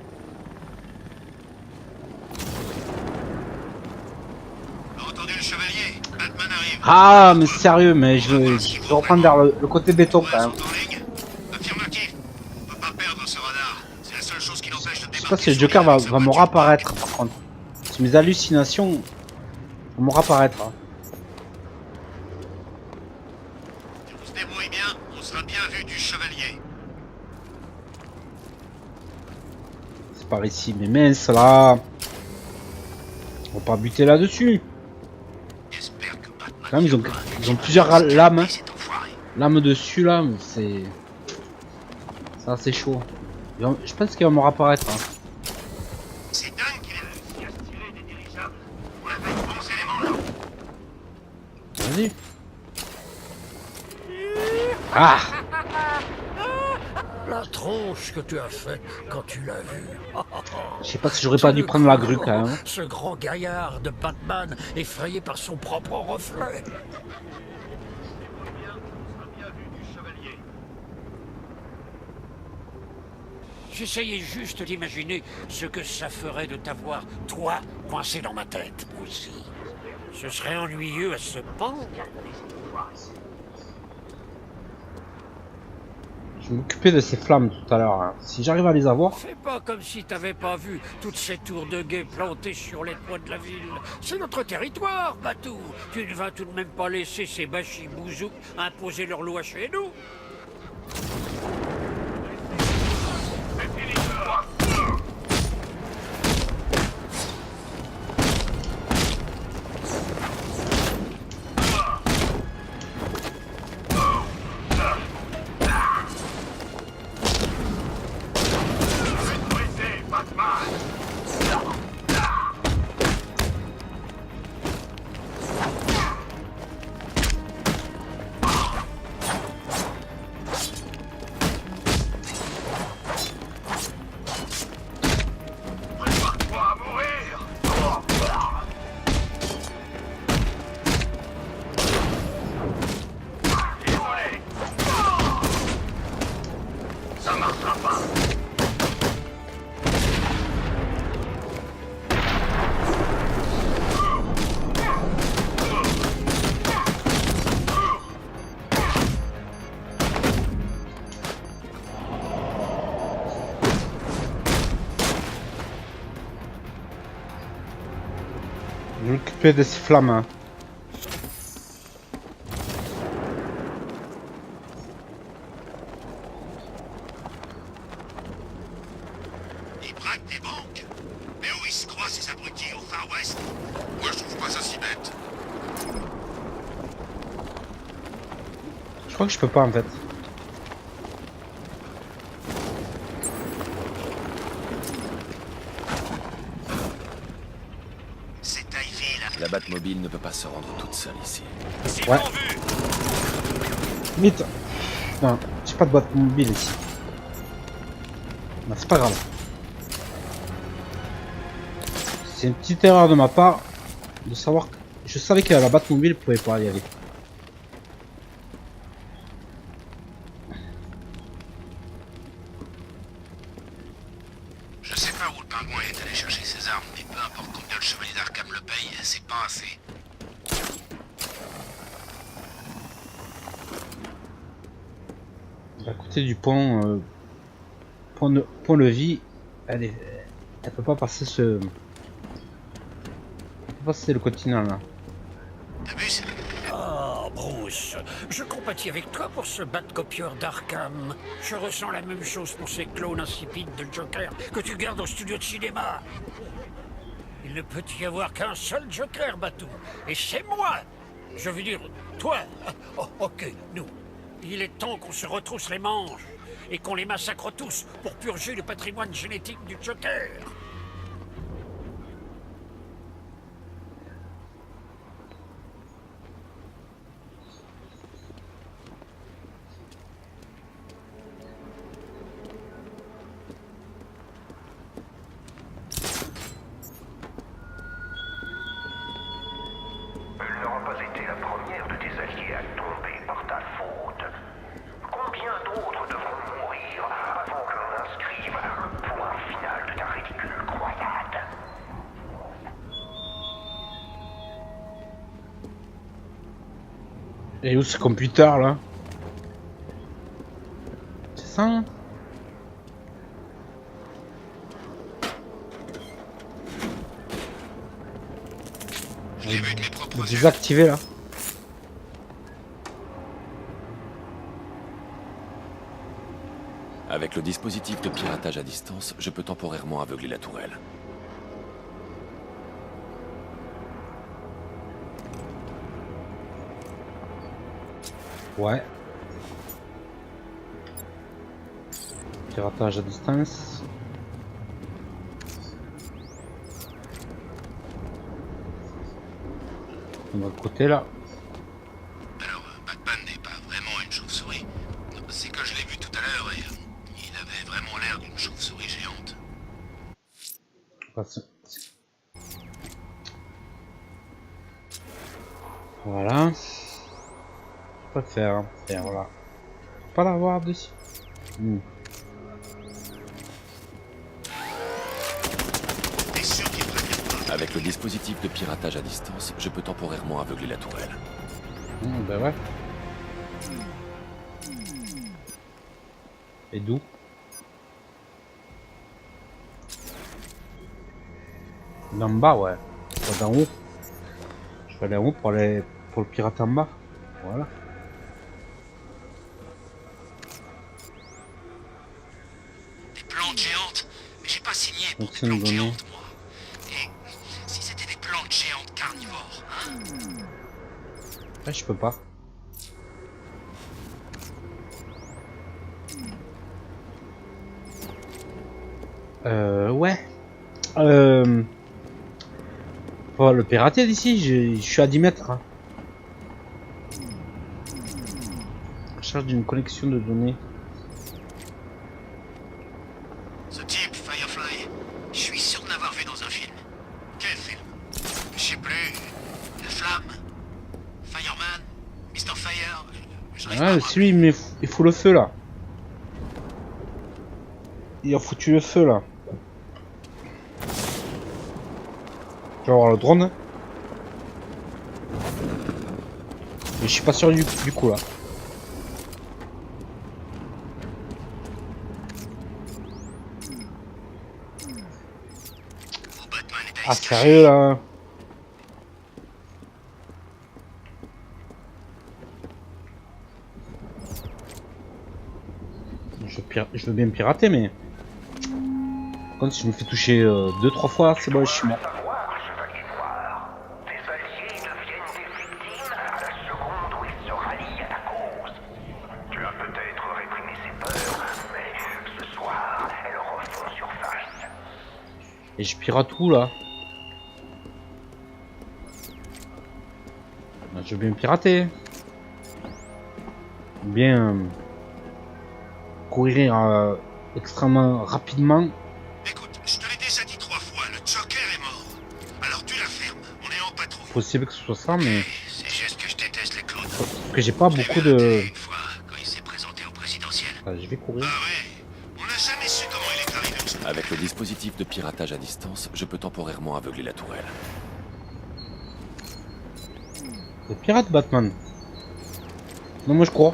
Entendu le chevalier, Batman arrive. Ah, mais sérieux, mais je veux reprendre vers le côté béton quand même. Affirmatif. On peut pas perdre ce radar. C'est la seule chose qui l'empêche de Je sais pas si le Joker va me réapparaître par contre. Si mes hallucinations vont me réapparaître. Si on se débrouille bien, on sera bien vu du chevalier. C'est par ici, mais mince là. On va pas buter là-dessus. Quand même, ils ont plusieurs lames. Lames dessus là, mais c'est. C'est assez chaud. Je pense qu'il va me réapparaître. Hein. C'est dingue qu'il ait réussi à se tirer des dirigeables. On a fait de bons éléments là. Vas-y. Ah! La tronche que tu as fait quand tu l'as vu. Je sais pas si j'aurais pas dû prendre la grue quand même. Ce grand gaillard de Batman effrayé par son propre reflet. J'essayais juste d'imaginer ce que ça ferait de t'avoir, toi, coincé dans ma tête, moi aussi. Ce serait ennuyeux à se pendre. Je m'occupais de ces flammes tout à l'heure. Hein. Si j'arrive à les avoir. Fais pas comme si t'avais pas vu toutes ces tours de guet plantées sur les toits de la ville. C'est notre territoire, Batou. Tu ne vas tout de même pas laisser ces bachibouzous imposer leur loi chez nous. Je m'occupais de ces flammes. Hein. Ils braquent des banques. Mais où ils se croient ces abrutis au Far West? Moi je trouve pas ça si bête. Je crois que je peux pas en fait. La Batmobile ne peut pas se rendre toute seule ici. Ouais. Vite. Non, j'ai pas de boîte mobile ici. Non, c'est pas grave. C'est une petite erreur de ma part de savoir que je savais que la Batmobile pouvait pas y aller. Je sais pas où le pingouin est allé chercher ses armes, mais peu importe combien le chevalier d'Arkham le paye, c'est pas assez. À côté du pont, pont-levis, elle peut pas passer elle peut pas passer le continent là. Ah, Bruce, je compatis avec toi pour ce Batcopieur d'Arkham. Je ressens la même chose pour ces clones insipides de Joker que tu gardes au studio de cinéma. Il ne peut y avoir qu'un seul Joker, Batou, et c'est moi. Je veux dire, toi. Oh, ok, nous. Il est temps qu'on se retrousse les manches et qu'on les massacre tous pour purger le patrimoine génétique du Joker. Elle n'aura pas été la première de tes alliés à tomber par ta faute. Combien d'autres devront mourir avant que l'on inscrive le point final de ta ridicule croyade? Et où ce computer là? C'est ça hein? Je l'ai vu de mes propres yeux. Désactivé là. Avec le dispositif de piratage à distance, je peux temporairement aveugler la tourelle. Ouais. Piratage à distance. De l'autre côté là. Alors, Batman n'est pas vraiment une chauve-souris. C'est que je l'ai vu tout à l'heure et il avait vraiment l'air d'une chauve-souris géante. Passe. Voilà. Pas faire, hein. Faire voilà. Pas l'avoir dessus. T'es sûr qu'il prévient pas? Avec le dispositif de piratage à distance, je peux temporairement aveugler la tourelle. Bah ouais. Et d'où? D'en bas, ouais. Pas d'en haut. Je vais aller en haut pour aller pour le pirate en bas. Voilà. Des plantes géantes? Mais j'ai pas signé pour Donc des c'est une plantes donnée. géantes, moi. Et si c'était des plantes géantes carnivores, hein? Ouais, je peux pas. Ouais. Faut le pirater d'ici, je suis à 10 mètres. Hein. Recherche d'une collection de données. Ce type, Firefly, je suis sûr de l'avoir vu dans un film. Quel film? Je sais plus. La Flamme? Fireman? Mr. Fire? J'arrive pas à Ah, voir. celui il fout le feu là. Il a foutu le feu là. Tu vas voir le drone. Mais je suis pas sûr du coup là. Oh, Batman est allé Ah se cacher. sérieux là. Je veux bien pirater mais... Par contre si je me fais toucher 2-3 fois c'est bon je suis mort. Savoir, chevalier noir. Tes alliés deviennent des victimes à la seconde où ils se rallient à ta cause. Tu as peut-être réprimé ses peurs, mais ce soir, elles refont surface. Et je pirate où là? Je veux bien pirater. Bien courir extrêmement rapidement. Écoute, je te l'ai déjà dit 3 fois, le Joker est mort. Alors tu la fermes, on est en patrouille. Possible que ce soit ça mais C'est juste que je déteste les clowns. parce que j'ai pas Je l'ai beaucoup vu de... une fois, quand il s'est présenté au présidentiel. Ah, je vais courir. Ah ouais, on n'a jamais su comment il est arrivé au second. Avec le dispositif de piratage à distance, je peux temporairement aveugler la tourelle. Le pirate Batman. Non moi je crois.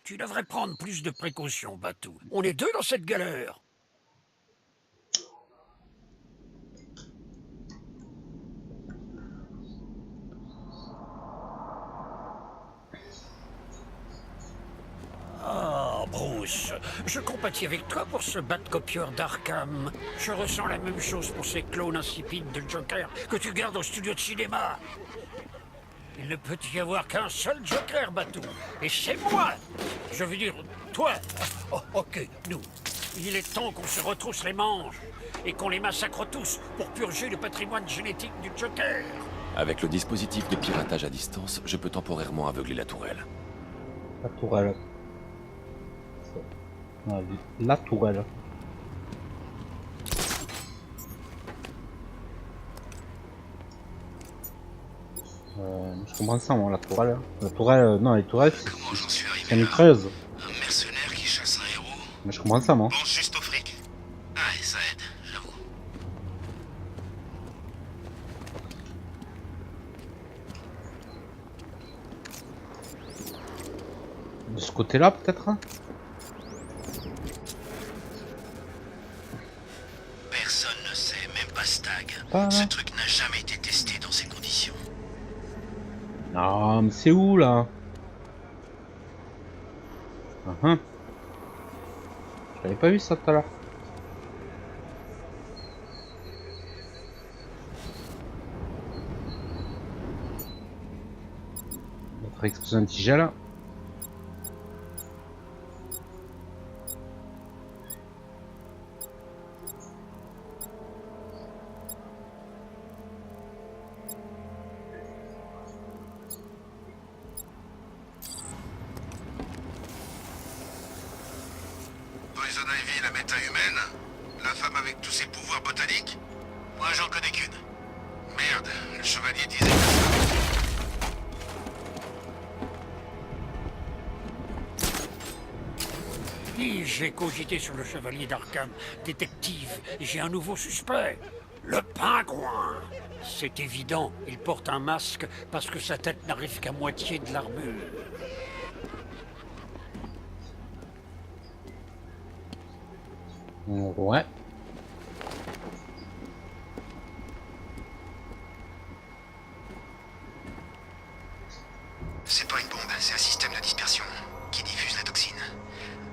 Tu devrais prendre plus de précautions, Batou. On est deux dans cette galère. Bruce, je compatis avec toi pour ce bat-copieur d'Arkham. Je ressens la même chose pour ces clones insipides de Joker que tu gardes au studio de cinéma. Il ne peut y avoir qu'un seul Joker, Batou. Et c'est moi. Je veux dire, toi. Oh, ok, nous. Il est temps qu'on se retrousse les manches et qu'on les massacre tous pour purger le patrimoine génétique du Joker. Avec le dispositif de piratage à distance, je peux temporairement aveugler la tourelle. La tourelle. Non, la tourelle. Je comprends ça, moi, la tourelle. La tourelle, non, les tourelles, c'est une mitrailleuse. Un mercenaire qui chasse un héros. Mais je comprends ça, moi. Pense juste au fric. Ah, ça aide, j'avoue. De ce côté-là, peut-être hein. Personne ne sait, même pas Stag. Pas Ce là. truc n'a jamais été testé dans ces conditions. Non, mais c'est où, là? J'avais pas vu ça tout à l'heure. Notre explosion antigel. Poison Ivy, la méta-humaine? La femme avec tous ses pouvoirs botaniques? Moi, j'en connais qu'une. Merde, le chevalier disait que... J'ai cogité sur le chevalier d'Arkham, détective, et j'ai un nouveau suspect. Le pingouin. C'est évident, il porte un masque parce que sa tête n'arrive qu'à moitié de l'armure. Ouais. C'est pas une bombe, c'est un système de dispersion qui diffuse la toxine.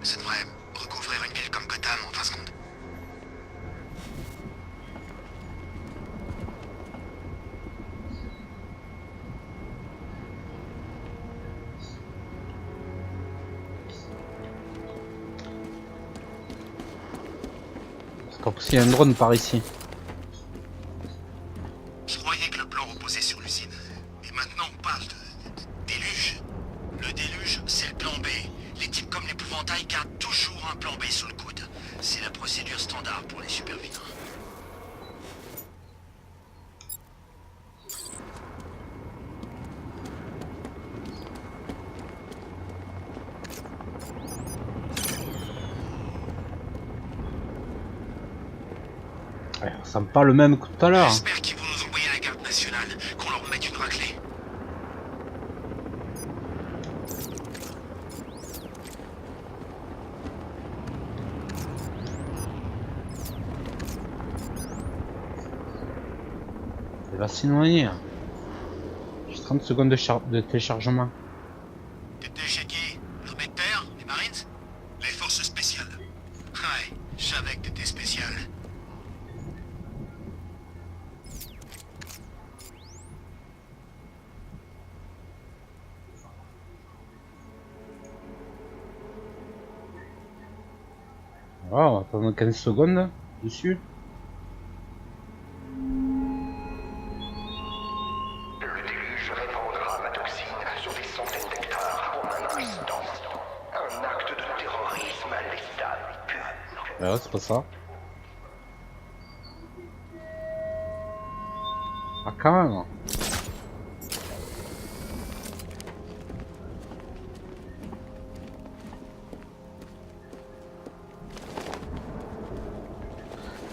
Ça devrait recouvrir une ville comme Gotham en 20 secondes. C'est pas possible, il y a un drone par ici. Je croyais que le plan reposait sur l'usine. Et maintenant on parle de déluge. Le déluge, c'est le plan B. Les types comme l'épouvantail gardent toujours un plan B sous le coude. C'est la procédure standard pour les super vilains. Ouais, ça me parle le même que tout à l'heure. J'espère qu'ils vont nous envoyer à la garde nationale, qu'on leur mette une raclée. Il va s'éloigner. J'ai 30 secondes de téléchargement. T'étais chez qui? L'armée de terre? Les Marines? Les forces spéciales. Ouais, je savais que t'étais spécial. Oh, on va attendre 15 secondes dessus. Le déluge répandra ma toxine sur des centaines d'hectares en un instant. Un acte de terrorisme à l'état pur. Ouais, c'est pas ça. Ah, quand même.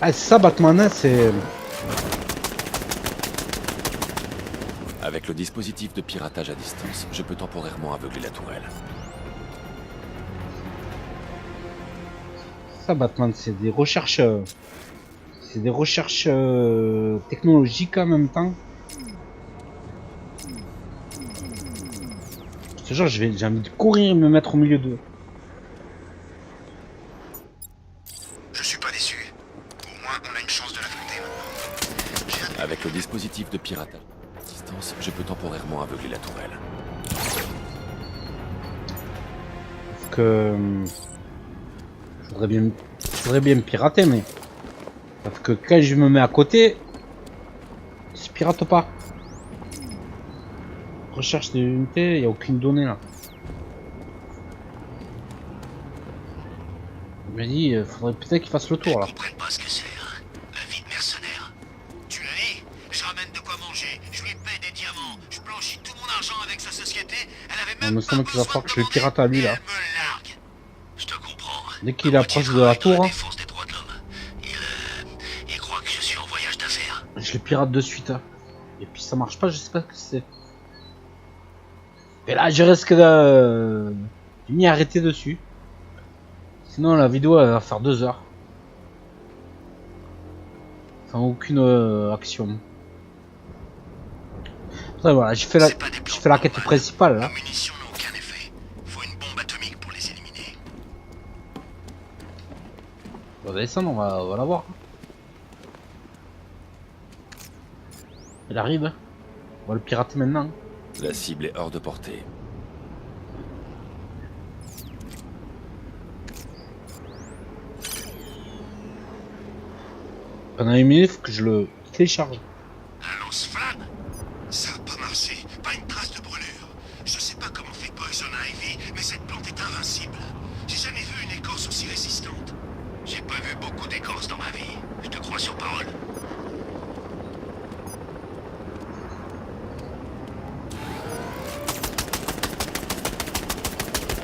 Ah, c'est ça, Batman, hein, c'est... Avec le dispositif de piratage à distance, je peux temporairement aveugler la tourelle. Ça, Batman, c'est des recherches... C'est des recherches technologiques en même temps. Je te jure, j'ai envie de courir et me mettre au milieu d'eux. Je suis pas déçu. Au moins, on a une chance de l'affronter maintenant. Avec le dispositif de piratage à distance, je peux temporairement aveugler la tourelle. Je voudrais bien me pirater, mais parce que quand je me mets à côté, il se pirate pas. Recherche des unités, il n'y a aucune donnée là. Je me dis, faudrait peut-être qu'il fasse le tour là. Ils comprennent pas ce que c'est, hein. La vie de mercenaire. Tu l'as dit, je ramène de quoi manger, je lui paie des diamants, je blanchis tout mon argent avec sa société. Elle avait même Il me semble qu'il va falloir que je le pirate à lui là. Je te comprends. Dès qu'il approche de la tour, hein, Il croit que je suis en voyage d'affaires. je le pirate de suite. Hein. Et puis ça marche pas, je sais pas ce que c'est. Et là, je risque de m'y arrêter dessus. Sinon, la vidéo elle va faire 2 heures. Sans aucune action. Après, voilà, je fais la quête principale là. Les munitions n'ont aucun effet. Faut une bombe atomique pour les éliminer. On va descendre, on va la voir. Elle arrive. Hein. On va le pirater maintenant. La cible est hors de portée. Pendant une minute, il faut que je le télécharge. Un lance-flamme? Ça a pas marché. Pas une trace de brûlure. Je sais pas comment fait Poison Ivy, mais cette plante est invincible. J'ai jamais vu une écorce aussi résistante. J'ai pas vu beaucoup d'écorces dans ma vie. Je te crois sur parole.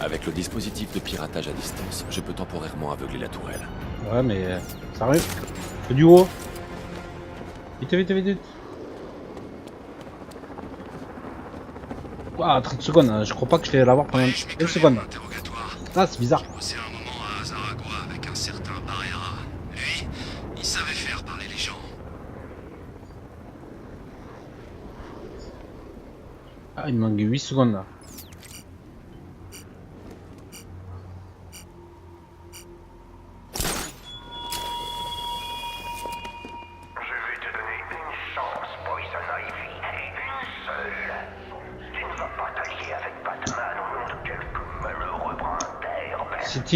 Avec le dispositif de piratage à distance, je peux temporairement aveugler la tourelle. Ouais, mais ça arrive. C'est du haut. Vite, vite, vite, vite. Ouah, 30 secondes, hein. Je crois pas que je vais l'avoir pendant 1 seconde. Ah, c'est bizarre. C'est un moment à Zaragua avec un certain Barrera. Lui, il savait faire parler les gens. Ah, il me manque 8 secondes là.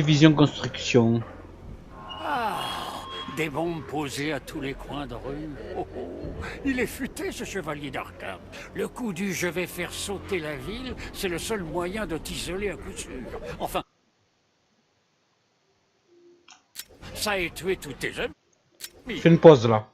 Vision construction. Ah, des bombes posées à tous les coins de rue. Oh, oh. Il est futé ce chevalier d'Arkham. Le coup du je vais faire sauter la ville, c'est le seul moyen de t'isoler à coup sûr. Enfin, ça a tué tous tes amis. Fais une pause là.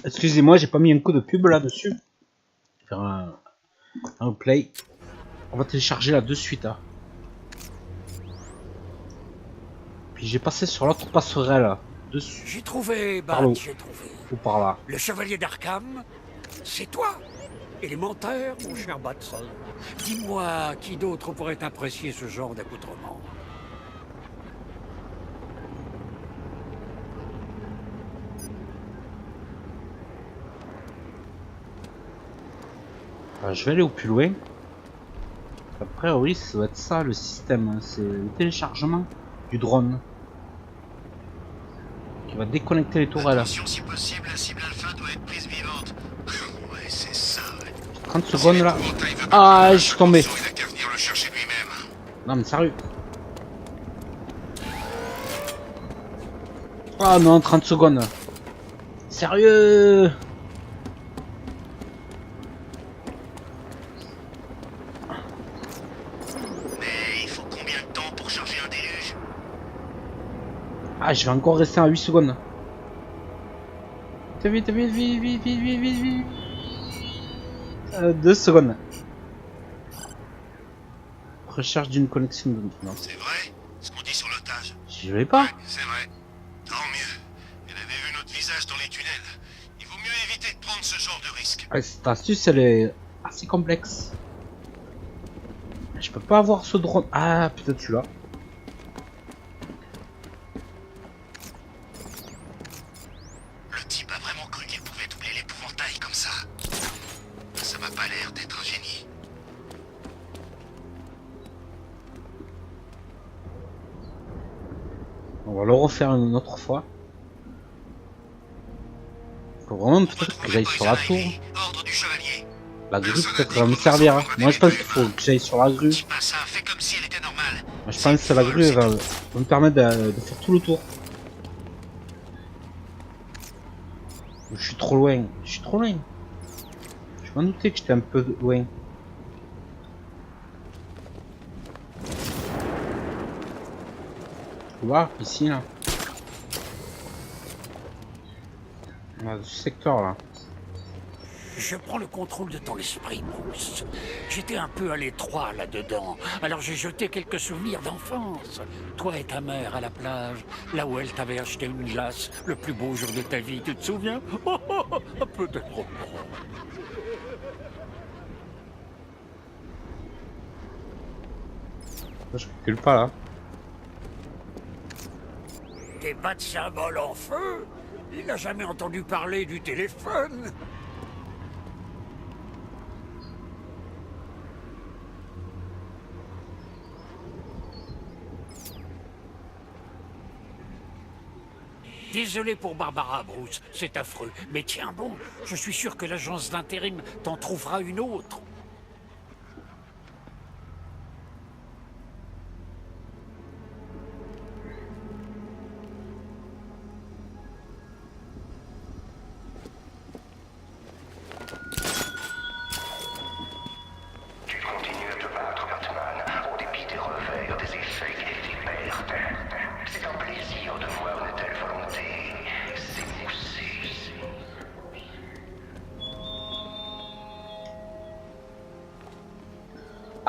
Excusez-moi, j'ai pas mis un coup de pub là-dessus. Faire un play. On va télécharger là de suite. Hein. Puis j'ai passé sur l'autre passerelle là. Dessus. J'ai trouvé, j'ai trouvé. Ou par là. Le chevalier d'Arkham, c'est toi. Élémentaire, mon cher Batson. Dis-moi, qui d'autre pourrait apprécier ce genre d'accoutrement? Je vais aller au plus loin. Après, oui, ça doit être ça le système. Hein. C'est le téléchargement du drone qui va déconnecter les tourelles. Attention, si possible, la cible alpha doit être prise vivante. Ouais, c'est ça. 30 secondes là. Ah, je suis tombé. Il a qu'à venir le chercher lui-même. Non, mais sérieux. Ah non, 30 secondes. Sérieux? Mais il faut combien de temps pour charger un déluge? Ah, je vais encore rester à 8 secondes. Vite, vite, vite, vite, vite, vite, vite, vite. 2 secondes. Recherche d'une connexion de... Non. C'est vrai, ce qu'on dit sur l'otage. Je l'ai pas. C'est vrai. Tant mieux. Elle avait vu notre visage dans les tunnels. Il vaut mieux éviter de prendre ce genre de risque. Ouais, cette astuce, elle est assez complexe. Je peux pas avoir ce drone. Ah, peut-être celui-là. Le type a vraiment cru qu'il pouvait doubler l'épouvantail comme ça. Ça m'a pas l'air d'être un génie. On va le refaire une autre fois. Faut vraiment peut-être que j'aille sur la tour. Ordre du chevalier. La grue peut-être va me servir. Hein. Moi je pense qu'il faut que j'aille sur la grue. Dis pas ça, fais comme si elle était normale. Moi je pense que la grue va me permettre de faire tout le tour. Je suis trop loin. Je suis trop loin. Je m'en doutais que j'étais un peu loin. Voir ici là. On a ce secteur là. Je prends le contrôle de ton esprit, Bruce. J'étais un peu à l'étroit là-dedans, alors j'ai jeté quelques souvenirs d'enfance. Toi et ta mère à la plage, là où elle t'avait acheté une glace, le plus beau jour de ta vie, tu te souviens? Peut-être pas. Je recule pas là. Des bas de symbole en feu? Il n'a jamais entendu parler du téléphone. Désolé pour Barbara, Bruce, c'est affreux. Mais tiens bon, je suis sûr que l'agence d'intérim t'en trouvera une autre. Tu continues à te battre, Batman, au dépit des revers, des échecs et des pertes. C'est un plaisir de voir une telle volonté s'émousser.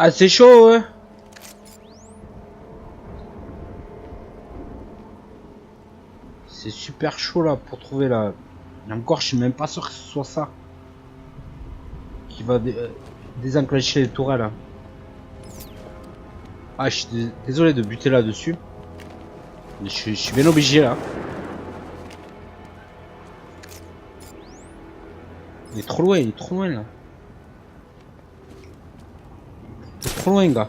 Ah c'est chaud hein. C'est super chaud là pour trouver la... Et encore je suis même pas sûr que ce soit ça qui va désenclencher les tourelles hein. Ah je suis désolé de buter là dessus. Mais je suis bien obligé là. Il est trop loin là. C'est trop loin gars.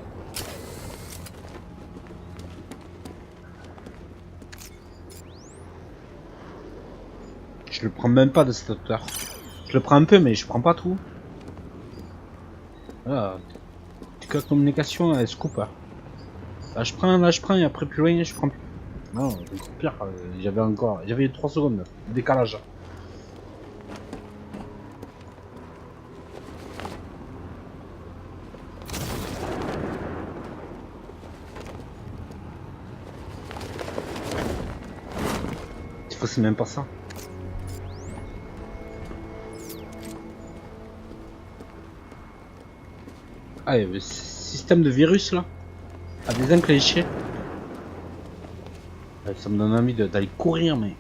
Je le prends même pas de cette hauteur. Je le prends un peu mais je prends pas tout. Voilà. Que la communication elle se coupe. Là je prends et après plus loin je prends plus. Non, c'est pire, j'avais 3 secondes de décalage. C'est même pas ça. Ah, il y avait ce système de virus là à désenclencher. Ça me donne envie d'aller courir, mais.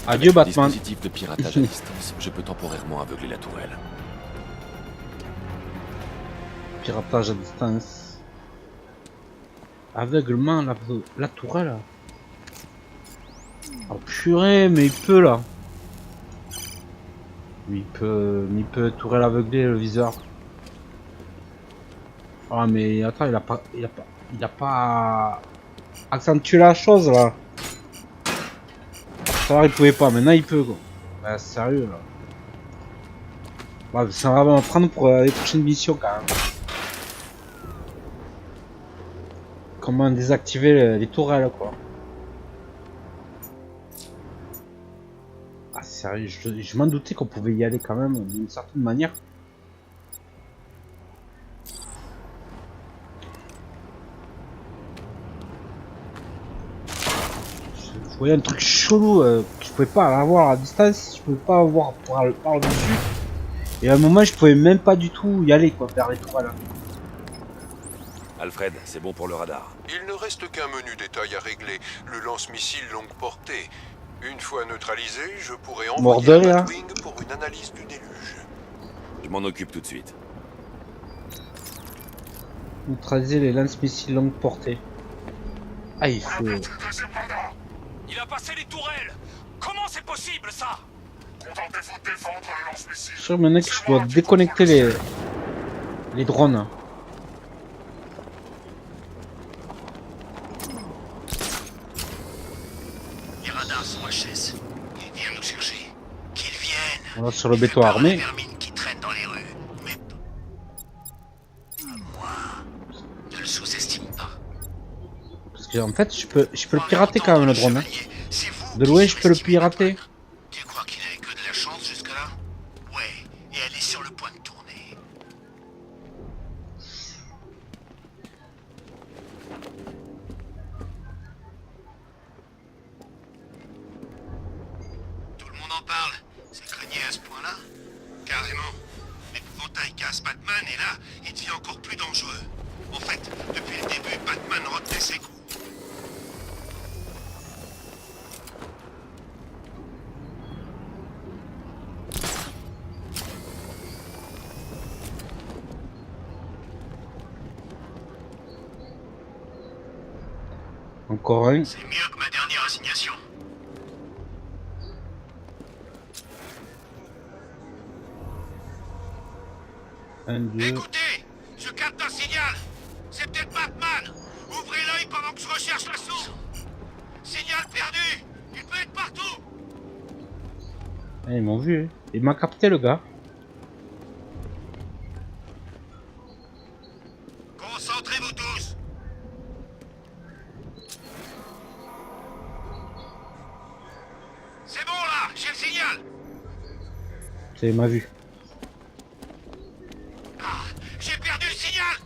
Adieu Batman. Dispositif de piratage à distance. Je peux temporairement aveugler la tourelle. Piratage à distance. Aveuglement la tourelle. Oh purée, mais il peut là. Il peut tourelle aveugler le viseur. Ah mais attends, il a pas accentué la chose là. Tout à l'heure il pouvait pas, maintenant il peut quoi. Bah sérieux là. Ouais, ça va me prendre pour les prochaines missions quand même. Comment désactiver les tourelles quoi. Ah sérieux, je m'en doutais qu'on pouvait y aller quand même d'une certaine manière. Je voyais un truc chelou que je pouvais pas avoir à distance, je pouvais pas avoir par dessus. Et à un moment je pouvais même pas du tout y aller quoi, vers les tourelles. Alfred, c'est bon pour le radar. Il ne reste qu'un menu détail à régler, le lance-missile longue portée. Une fois neutralisé, je pourrais envoyer Mordeur, un là. Batwing pour une analyse du déluge. Je m'en occupe tout de suite. Neutraliser les lance-missiles longue portée. Ah il faut... Il a passé les tourelles. Comment c'est possible, ça? Contentez-vous de défendre le lance-missile. Je suis sûr maintenant que je dois déconnecter les drones. Les radars sont HS. Ils viennent nous chercher. Qu'ils viennent. On va sur le béton armé. Vermine qui traîne dans les rues. Mais moi, ne le sous-estime pas. Parce que en fait je peux le pirater quand même le drone. Hein. De loin je peux le pirater. Tu crois qu'il avait que de la chance jusque-là? Ouais, et elle est sur le point de tourner. Tout le monde en parle. C'est craigné à ce point-là? Carrément. L'épouvantail casse Batman et là, il devient encore plus dangereux. En fait, depuis le début, Batman retenait ses coups. Encore un. C'est mieux que ma dernière assignation. Un, deux. Écoutez, je capte un signal. C'est peut-être Batman. Ouvrez l'œil pendant que je recherche la source. Signal perdu. Il peut être partout. Ah, ils m'ont vu. Hein. Il m'a capté le gars. Concentrez-vous tous. C'est bon là, j'ai le signal. Il m'a vu. Ah, j'ai perdu le signal.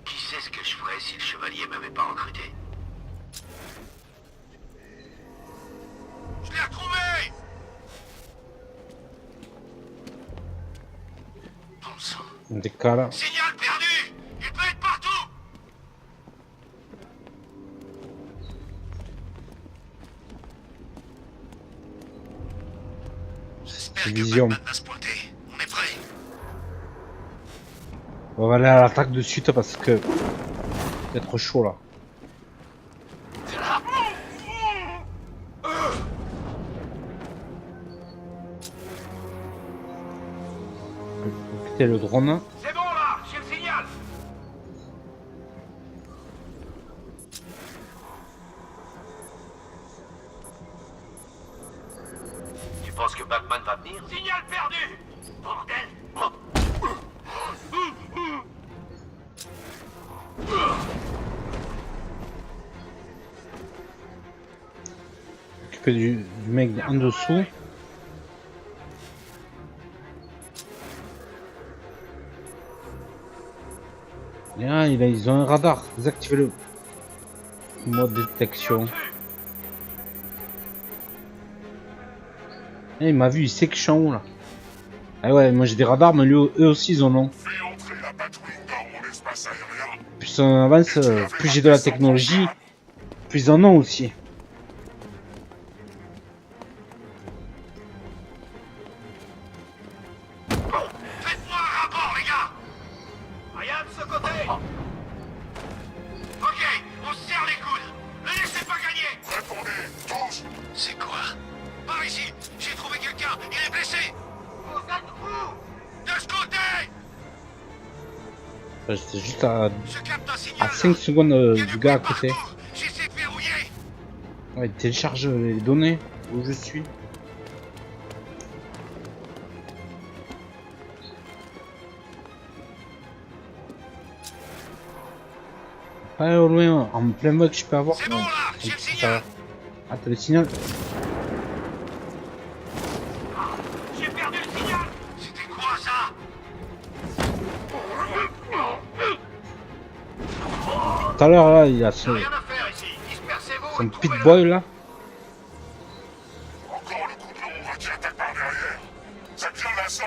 Qui sait ce que je ferais si le chevalier m'avait pas recruté? Je l'ai retrouvé. Bon sang. On décale. Signal perdu. Il peut être partout. J'espère que Vision. Batman va se pointer. On est prêt. On va aller à l'attaque de suite parce que... c'est trop chaud là. Faut quitter le drone. C'est bon là, j'ai le signal. Tu penses que Batman va venir? Signal perdu. Bordel. Occuper du mec en dessous. Et là, ils ont un radar. Désactivez-le. Mode détection. Eh, il m'a vu, il sait que je suis en haut là. Ah ouais, moi j'ai des radars, mais lui, eux aussi ils en ont. Plus on avance, plus j'ai de la technologie, plus ils en ont aussi. Faites-moi un rapport, les gars. Rien de ce côté. Ok, on se serre les coudes. Ne laissez pas gagner. Répondez, tous. C'est quoi? Par ici, j'ai trouvé quelqu'un. Il est blessé. Vous êtes où? De ce côté. J'étais juste à 5 secondes du gars à côté. Ouais, il télécharge les données où je suis. Pas au loin, en plein bug, je peux avoir. C'est bon là, j'ai le signal. Ah, t'as le signal? J'ai perdu le signal. C'était quoi ça? Tout à l'heure là, il a Rien à faire ici. Dispersez-vous. son pit boy là. Encore le complot retient-elle par derrière. Ça tire l'instant.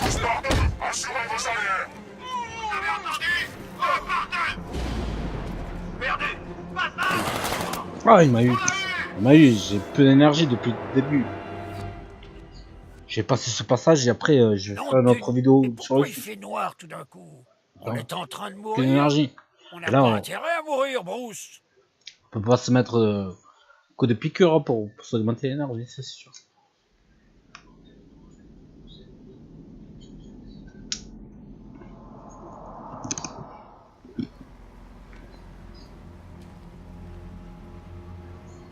Stop. Assurez vos arrières. Vous avez entendu? Repartez. Perdu. Ah, il m'a eu. Il m'a eu, j'ai peu d'énergie depuis le début. J'ai passé ce passage et après je vais faire une autre vidéo sur le Il fait noir tout d'un coup. On Non. est en train de Plus mourir. d'énergie. On n'a Là, pas on intérêt à mourir, Bruce. peut pas se mettre coup de piqûre hein, pour s'augmenter l'énergie, c'est sûr.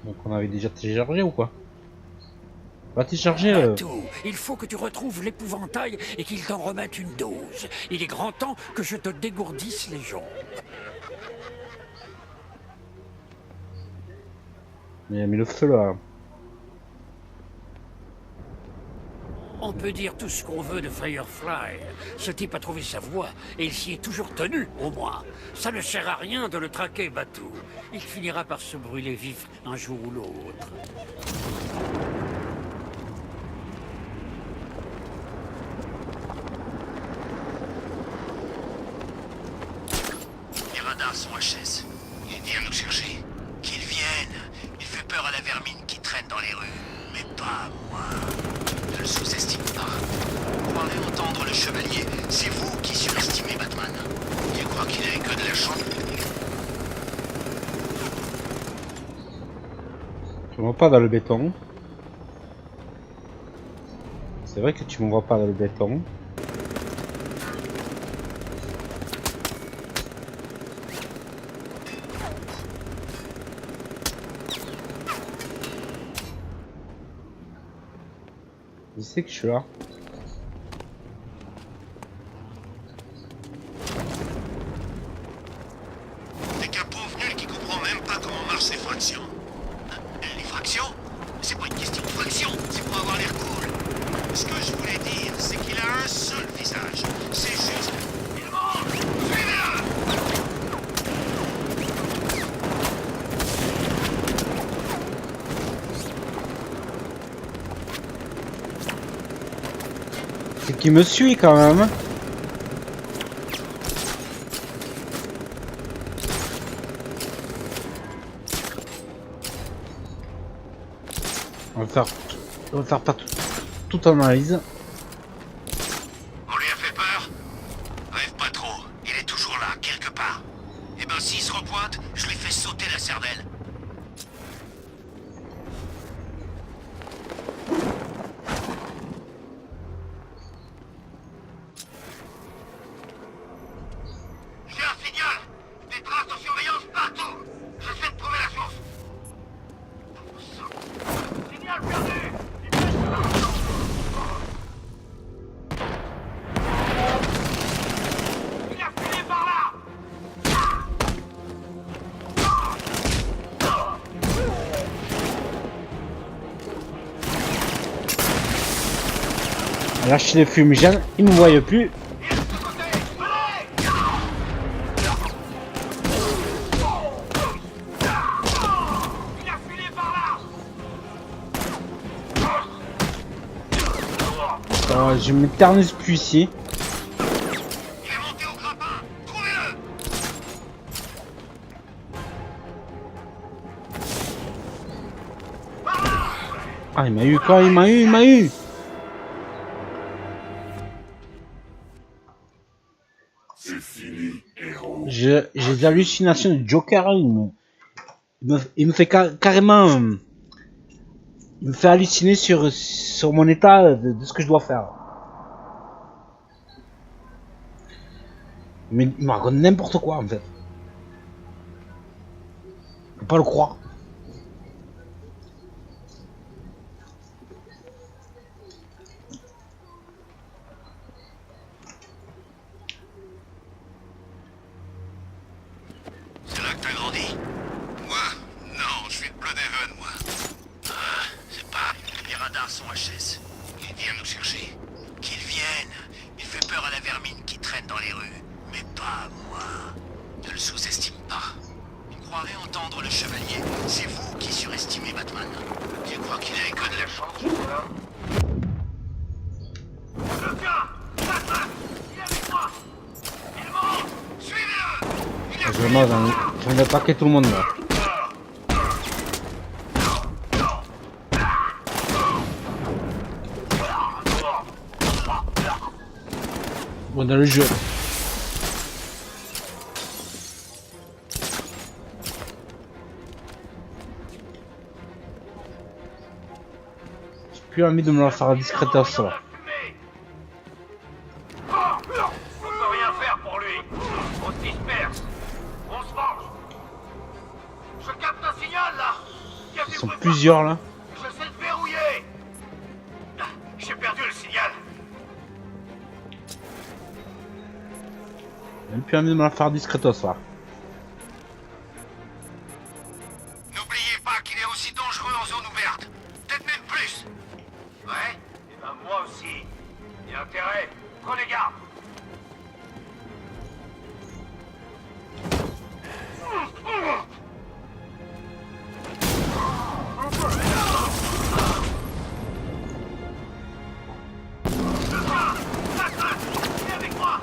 Donc on avait déjà téléchargé ou quoi? On va télécharger Batou, il faut que tu retrouves l'épouvantail et qu'il t'en remette une dose. Il est grand temps que je te dégourdisse les jambes. Il a mis le feu là. On peut dire tout ce qu'on veut de Firefly. Ce type a trouvé sa voie et il s'y est toujours tenu, au moins. Ça ne sert à rien de le traquer, Batou. Il finira par se brûler vif un jour ou l'autre. Les radars sont HS. Ils viennent nous chercher. Qu'ils viennent. Il fait peur à la vermine qui traîne dans les rues. Mais pas moi. Ne le sous-estime pas. Vous croirez entendre le chevalier. C'est vous qui surestimez Batman. Je crois qu'il avait que de la chance. Tu me vois pas dans le béton. C'est vrai que tu me vois pas dans le béton. Je sais que je suis là. T'es qu'un pauvre nul qui comprend même pas comment marchent ces fractions. Les fractions? C'est pas une question de fraction, c'est pour avoir l'air cool. Ce que je voulais dire, c'est qu'il a un seul visage. C'est juste... Il mange! Suivez-le! C'est qu'il me suit quand même. On va faire pas toute analyse. On lui a fait peur? Rêve pas trop, il est toujours là, quelque part. Et ben s'il se repointe, je lui fais sauter la cervelle. J'ai un signal! Des traces de surveillance partout! J'essaie de trouver la source! Signal perdu! Il a filé par là! Lâche les fumigènes, il me voit plus. Je m'éternise plus ici. Il est monté au grappin! Trouvez-le! Ah, il m'a eu quoi? Il m'a eu! J'ai des hallucinations de Joker, il me fait carrément... Il me fait halluciner sur mon état de ce que je dois faire. Mais il me raconte n'importe quoi en fait. Faut pas le croire. C'est là que t'as grandi? Moi? Non, je suis de Bloodhaven, moi. Ah, c'est pas... Les radars sont HS. Ils viennent nous chercher. Qu'ils viennent. Il fait peur à la vermine qui traîne dans les rues. Mais pas moi. Ne le sous-estime pas. Vous croirez entendre le chevalier. C'est vous qui surestimez Batman. Tu crois qu'il a que de la chance, jusque-là? Le gars! Batman! Il est avec moi! Il monte! Suivez-le! Je viens d'attaquer tout le monde là. Bon, dans le jeu. J'ai plus envie de me la faire discrètement ça. On peut rien faire pour lui. On se disperse. On se venge. Je capte un signal là. Il y a Ils du sont bruit plusieurs là. partout. Je sais le verrouiller. J'ai perdu le signal. J'ai plus envie de me la faire discrètement ça. N'oubliez pas qu'il est aussi dangereux en zone ouverte. Peut-être même plus. Ouais. Et ben moi aussi. Il y a intérêt. Prenez garde. Viens avec moi.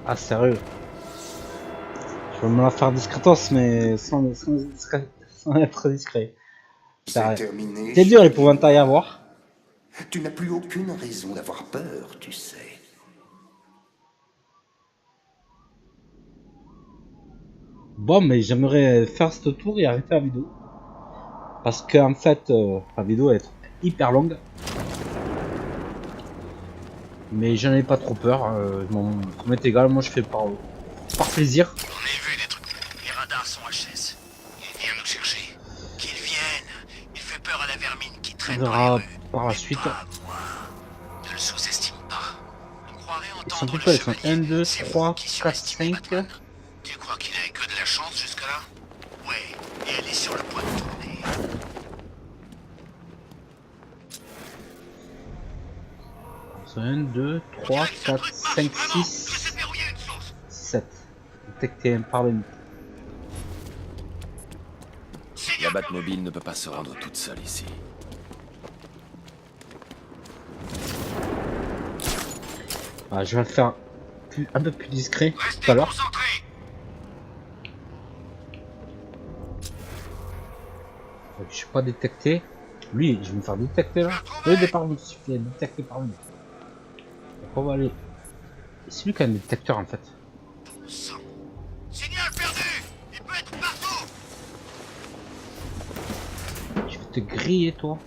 Ah sérieux. Je veux me la faire discrètement mais sans être discret. C'est terminé. C'est dur l'épouvantail à voir. Tu n'as plus aucune raison d'avoir peur, tu sais. Bon, mais j'aimerais faire ce tour et arrêter la vidéo. Parce que en fait, la vidéo va être hyper longue. Mais j'en ai pas trop peur. Ça m'est égal, moi je fais par plaisir. On a vu des trucs. Les radars sont HS. Il vient nous chercher. Qu'il vienne. Il fait peur à la vermine qui On traîne dans les verra rues. par la suite. Pas moi. Ne le sous-estime pas. Vous croirez Ils sont entendre plus le quoi? Ils sont chevalier. 1, 2, C'est vous 3, qui 4, surestimez 5. Batman. Tu crois qu'il avait que de la chance jusque-là? Ouais. Et elle est sur le point de tourner. Ils sont 1, 2, 3, 4, 5, 6, J'essaie de verrouiller une source. 7. Détecté par le. La Batmobile ne peut pas se rendre toute seule ici. Ah, je vais le faire un peu plus discret tout à l'heure. Je suis pas détecté. Lui, je vais me faire détecter là. Le départ me suffit à détecter par lui. Donc on va aller. C'est lui qui a un détecteur en fait. Signal perdu. Il peut être partout. Je vais te griller toi.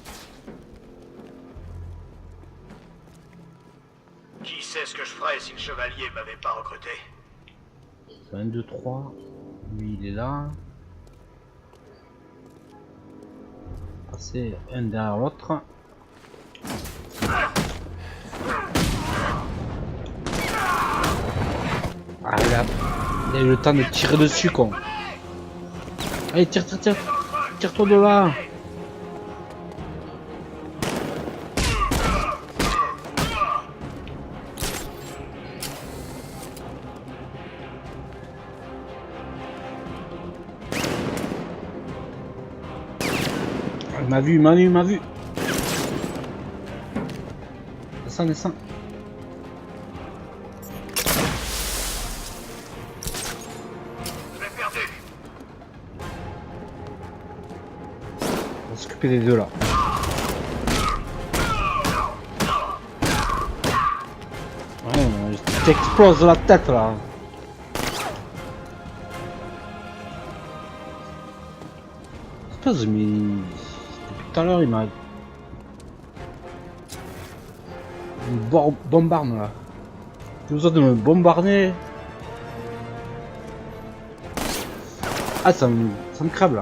Qui sait ce que je ferais si le chevalier m'avait pas recruté? 1, 2, 3. Lui il est là. Passer un derrière l'autre. Ah là, il a eu le temps de tirer dessus con. Allez tire, tire, tire. Tire-toi de là. Il m'a vu, il m'a vu. Descends, descends. Je l'ai perdu. On va s'occuper des deux là. Ouais, je t'explose la tête là. Espèce mais... tout à l'heure, il m'a... Il me bombarde là. J'ai besoin de me bombarder. Ah, ça me crève là.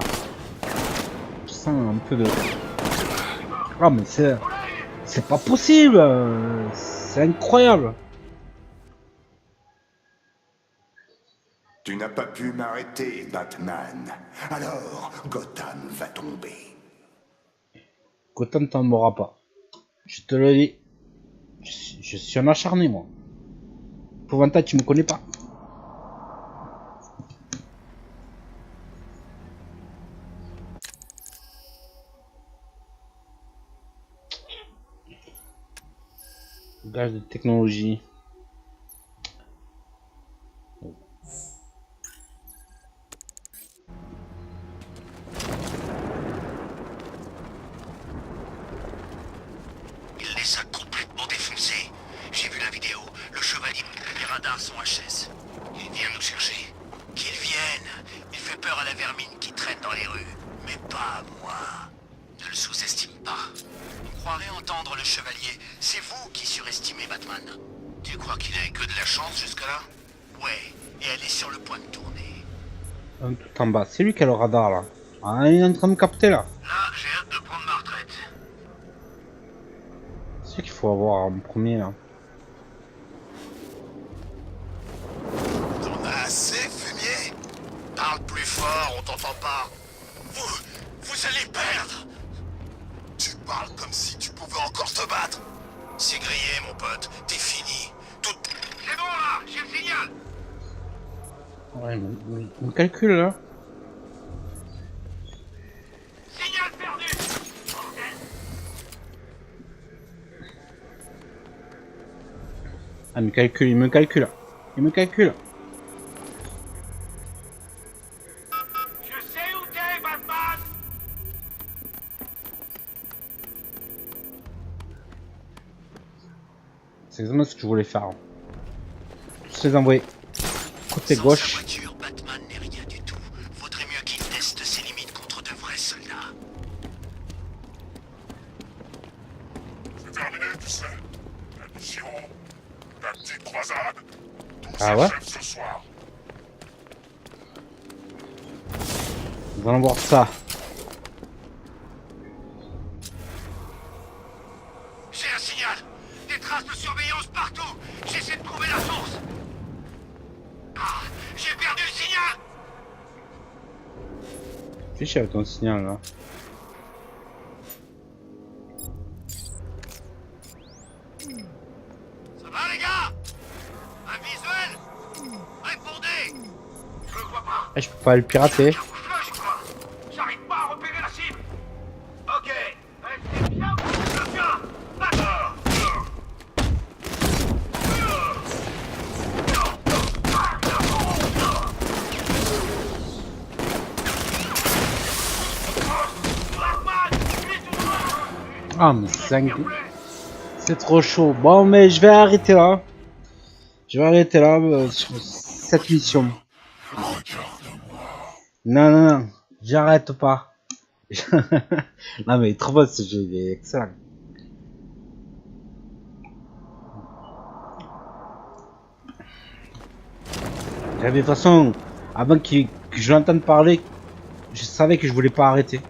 Je sens un peu de... Ah, mais c'est pas possible. C'est incroyable. Tu n'as pas pu m'arrêter, Batman. Alors, Gotham va tomber. Gotham t'en mourra pas. Je te le dis. Je suis un acharné, moi. Pouvanta, tu me connais pas. Gage de technologie. Il les a complètement défoncés. J'ai vu la vidéo. Le chevalier, les radars sont HS. Il vient nous chercher. Qu'il vienne. Il fait peur à la vermine qui traîne dans les rues. Mais pas à moi. Ne le sous-estime pas. On croirait entendre le chevalier. C'est vous qui surestimez Batman. Tu crois qu'il a eu que de la chance jusque-là? Ouais. Et elle est sur le point de tourner. Un tout en bas. C'est lui qui a le radar là. Ah, il est en train de me capter là. Là, j'ai hâte de prendre ma retraite. C'est ce qu'il faut avoir en premier là. T'en as assez, fumier? Parle plus fort, on t'entend pas. Vous allez perdre. Tu parles comme si tu pouvais encore te battre. C'est grillé, mon pote. T'es fini. Tout... C'est bon, là. J'ai le signal. Ouais, il me calcule là. Signal perdu. Ah, il me calcule, il me calcule. Il me calcule. Je sais où t'es, Batman. C'est exactement ce que je voulais faire. Tous les envoyer. Côté Sans gauche. sa voiture, Batman n'est rien du tout. Vaudrait mieux qu'il teste ses limites contre de vrais soldats. C'est terminé, tu sais. La mission, la petite croisade. Ah ouais? Ce soir. Nous allons voir ça. J'ai un signal. Des traces de surveillance partout. J'essaie de trouver la source. Ah, j'ai perdu le signal. Fais chier avec ton signal là. Ça va, les gars? Un visuel? Répondez. Je le vois pas. Eh, je peux pas le pirater. Camouflage, quoi. J'arrive pas à repérer la cible. Ok. Restez bien. Je viens. D'accord. Ah, mais c'est trop chaud. Bon, mais je vais arrêter là. Je vais arrêter là sur cette mission. Non, non, non. J'arrête pas. Non, mais il est trop beau ce jeu. Il est excellent. Et de toute façon, avant que je l'entende parler, je savais que je voulais pas arrêter.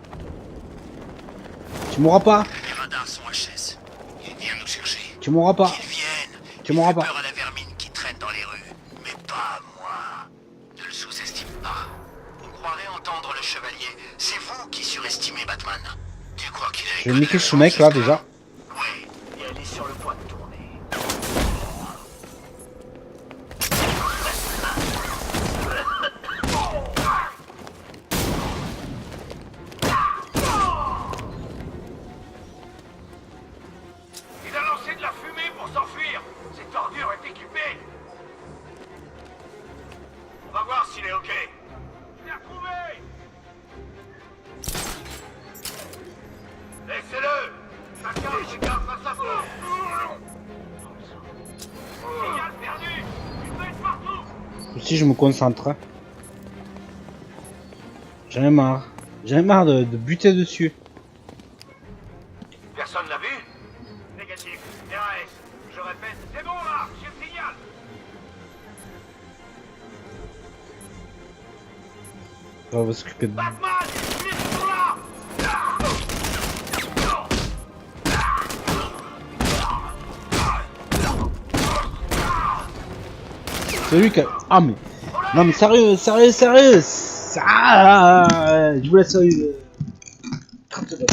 Tu m'auras pas. Les radars sont HS. Il vient nous chercher. Tu m'auras pas. Qu'il vienne. Tu m'auras pas. Peur à la vermine qui traîne dans les rues. Mais pas à moi. Ne le sous-estime pas. On croirait entendre le chevalier. C'est vous qui surestimez Batman. Tu crois qu'il a... Je vais niquer ce mec là déjà. Ouais. Et elle est sur le point de tourner. Il a lancé de la fumée pour s'enfuir. Cette ordure est équipée. On va voir s'il est ok. Je l'ai retrouvé. Laissez-le. Chacun se garde face à fond. Signal perdu. Il peut être partout. Si je me concentre. J'en ai marre. J'en ai marre de buter dessus. On va s'occuper de... C'est lui qui a... Ah mais... Non mais sérieux. Ah, je vous laisse... 30 secondes.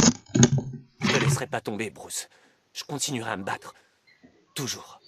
Je te laisserai pas tomber, Bruce. Je continuerai à me battre. Toujours.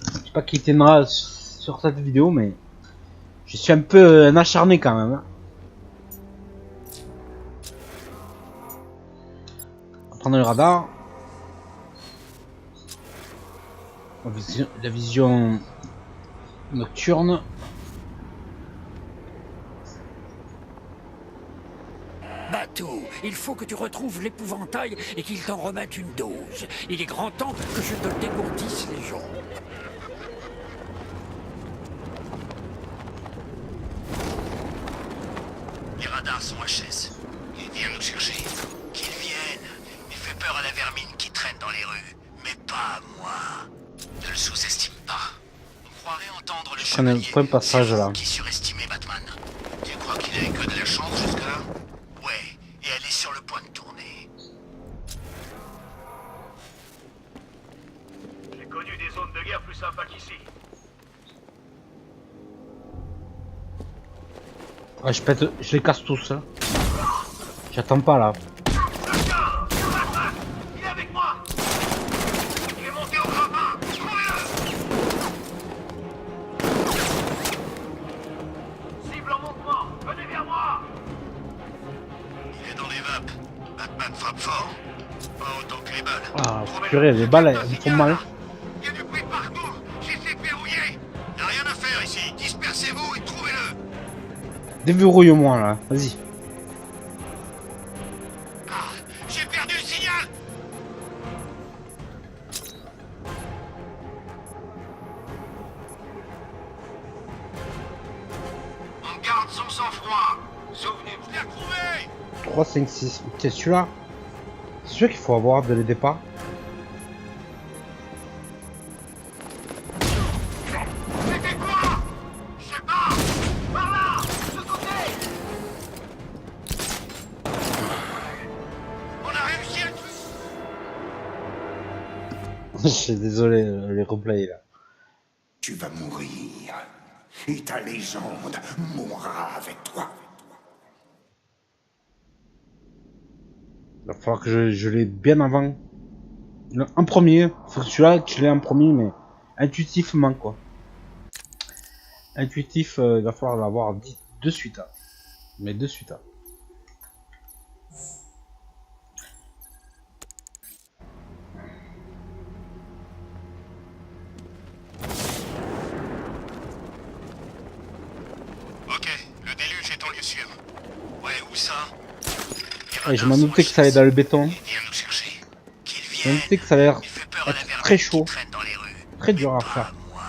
Je sais pas qui t'aimera sur cette vidéo, mais... Je suis un peu un acharné quand même. Hein. On va prendre le radar. La vision nocturne. Bateau, il faut que tu retrouves l'épouvantail et qu'il t'en remette une dose. Il est grand temps que je te dégourdisse les jambes. Les radars sont HS. Ils viennent nous chercher. Qu'ils viennent. Il fait peur à la vermine qui traîne dans les rues. Mais pas à moi. Ne le sous-estime pas. On croirait entendre le On a chevalier. un passage là. Qui surestimait Batman. Tu crois qu'il avait que de la chance jusque-là? Ouais, et elle est sur le point de tourner. J'ai connu des zones de guerre plus sympas qu'ici. Ah, je les casse tous. Hein. J'attends pas là. Il est avec moi. Il est monté au grappin. Trouvez-le. Cible en mouvement. Venez vers moi. Il est dans les vapes. Batman frappe fort. Pas autant que les balles. Ah, purée, les balles elles me font mal. Il y a du bruit partout. J'essaie de verrouiller. Y'a rien à faire ici. Dispersez-vous et trouvez-le. Déverrouille-moi là, vas-y. Ah, j'ai perdu le signal. On garde son sang-froid. Souvenez-vous de la trouver. 3, 5, 6. Tiens, celui-là. C'est sûr qu'il faut avoir dès le départ. C'était quoi? Je sais pas. Par là. De ce côté. On a réussi à le tuer. Je suis désolé, les replays là. Tu vas mourir. Et ta légende mourra avec toi. Il va falloir que je l'ai bien avant. En premier. Faut que celui-là, je l'ai en premier, mais intuitivement quoi. Intuitif, il va falloir l'avoir de suite. Hein. Mais de suite. Hein. Ok, le déluge est en lieu sûr. Ouais, où ça? Ouais, je m'en doutais que ça allait dans le béton. Viens nous chercher. Qu'il Je m'en vienne. doutais que ça allait Il fait peur à la être vermine très qui chaud. traîne dans les rues. Très dur à Pas faire. moi.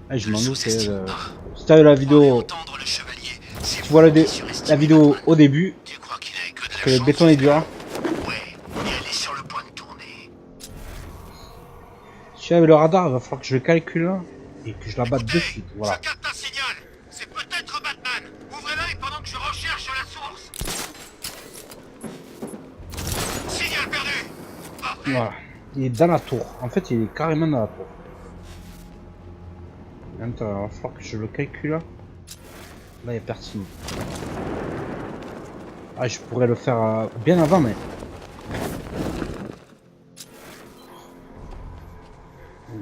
Ouais, je Ne m'en le doutais. sous-estime pas. Si t'as eu la On vidéo, entendre le chevalier. C'est tu vois vous qui surestimez la vidéo Batman. au début, Tu crois qu'il avait que de la que le chance béton est dur. Ouais, et elle est sur le point de tourner. Si avec le radar, il va falloir que je le calcule là, et que je la batte de Écoutez, suite. Voilà. Je capte un signal. C'est peut-être Batman. Ouvrez-l'œil pendant que je recherche la source. Signal perdu. Parfait. Voilà. Il est dans la tour. En fait, il est carrément dans la tour. Maintenant, il va falloir que je le calcule là. Là, il n'y a personne. Ah, je pourrais le faire bien avant, mais...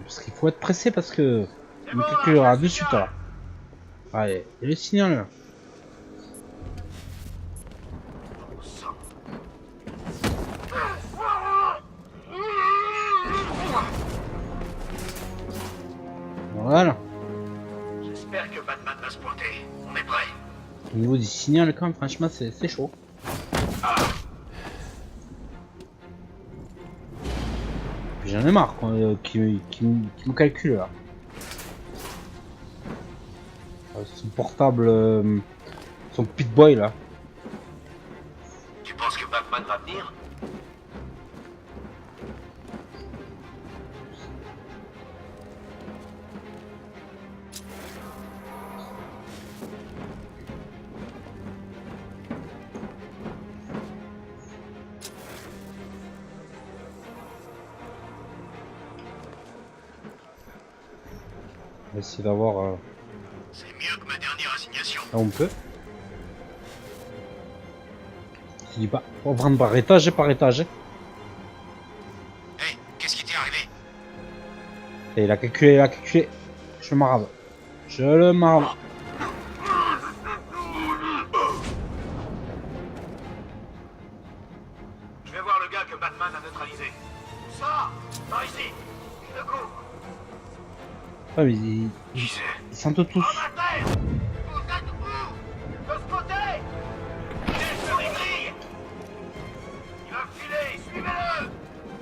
Parce qu'il faut être pressé parce que... Il me calculera de suite là. Allez, et le signal là. Voilà. J'espère que Batman va se pointer. on est prêt. Au niveau du signal, quand même, franchement, c'est chaud. Puis j'en ai marre qui me calcule là. Son portable, son Pit-Boy là. Tu penses que Batman va venir? On va essayer d'avoir... C'est mieux que ma dernière assignation. Là on peut. Je dis pas, on va prendre par étage et par étage. Hé, qu'est-ce qui t'est arrivé? Et il a calculé, Je le marave. Je le marave. Je vais voir le gars que Batman a neutralisé. Ça, par ici. Je le couvre. Ouais, mais ils sentent tous. En terre! Vous êtes où? De ce côté! Il est sur les grilles! Il va filer, suivez-le!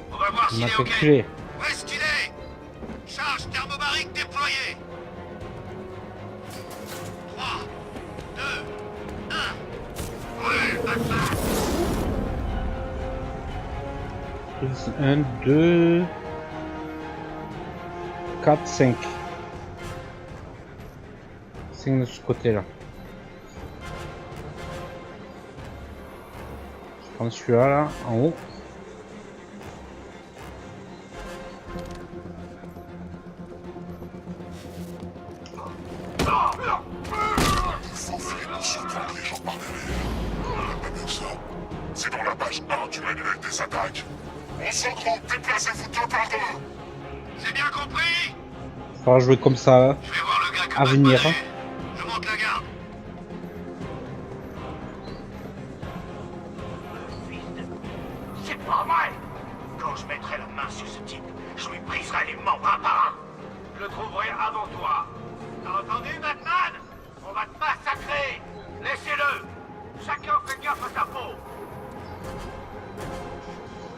On va voir Il s'il m'a est ok. calculé. Où est-ce qu'il est? Charge thermobarique déployée! 3, 2, 1. Brûle, Batman! 1, 2, 4, 5. 5 de ce côté là. Je prends celui-là là, en haut. C'est dans la page 1 du manuel des attaques. On s'en groupe, déplacez-vous deux par deux. C'est bien compris? Ça va jouer comme ça Je vais voir le gars que à venir. Batman est. Je monte la garde. C'est pas vrai! Quand je mettrai la main sur ce type, je lui briserai les membres un par un. Je le trouverai avant toi. T'as entendu, Batman? On va te massacrer! Laissez-le! Chacun fait gaffe à sa peau!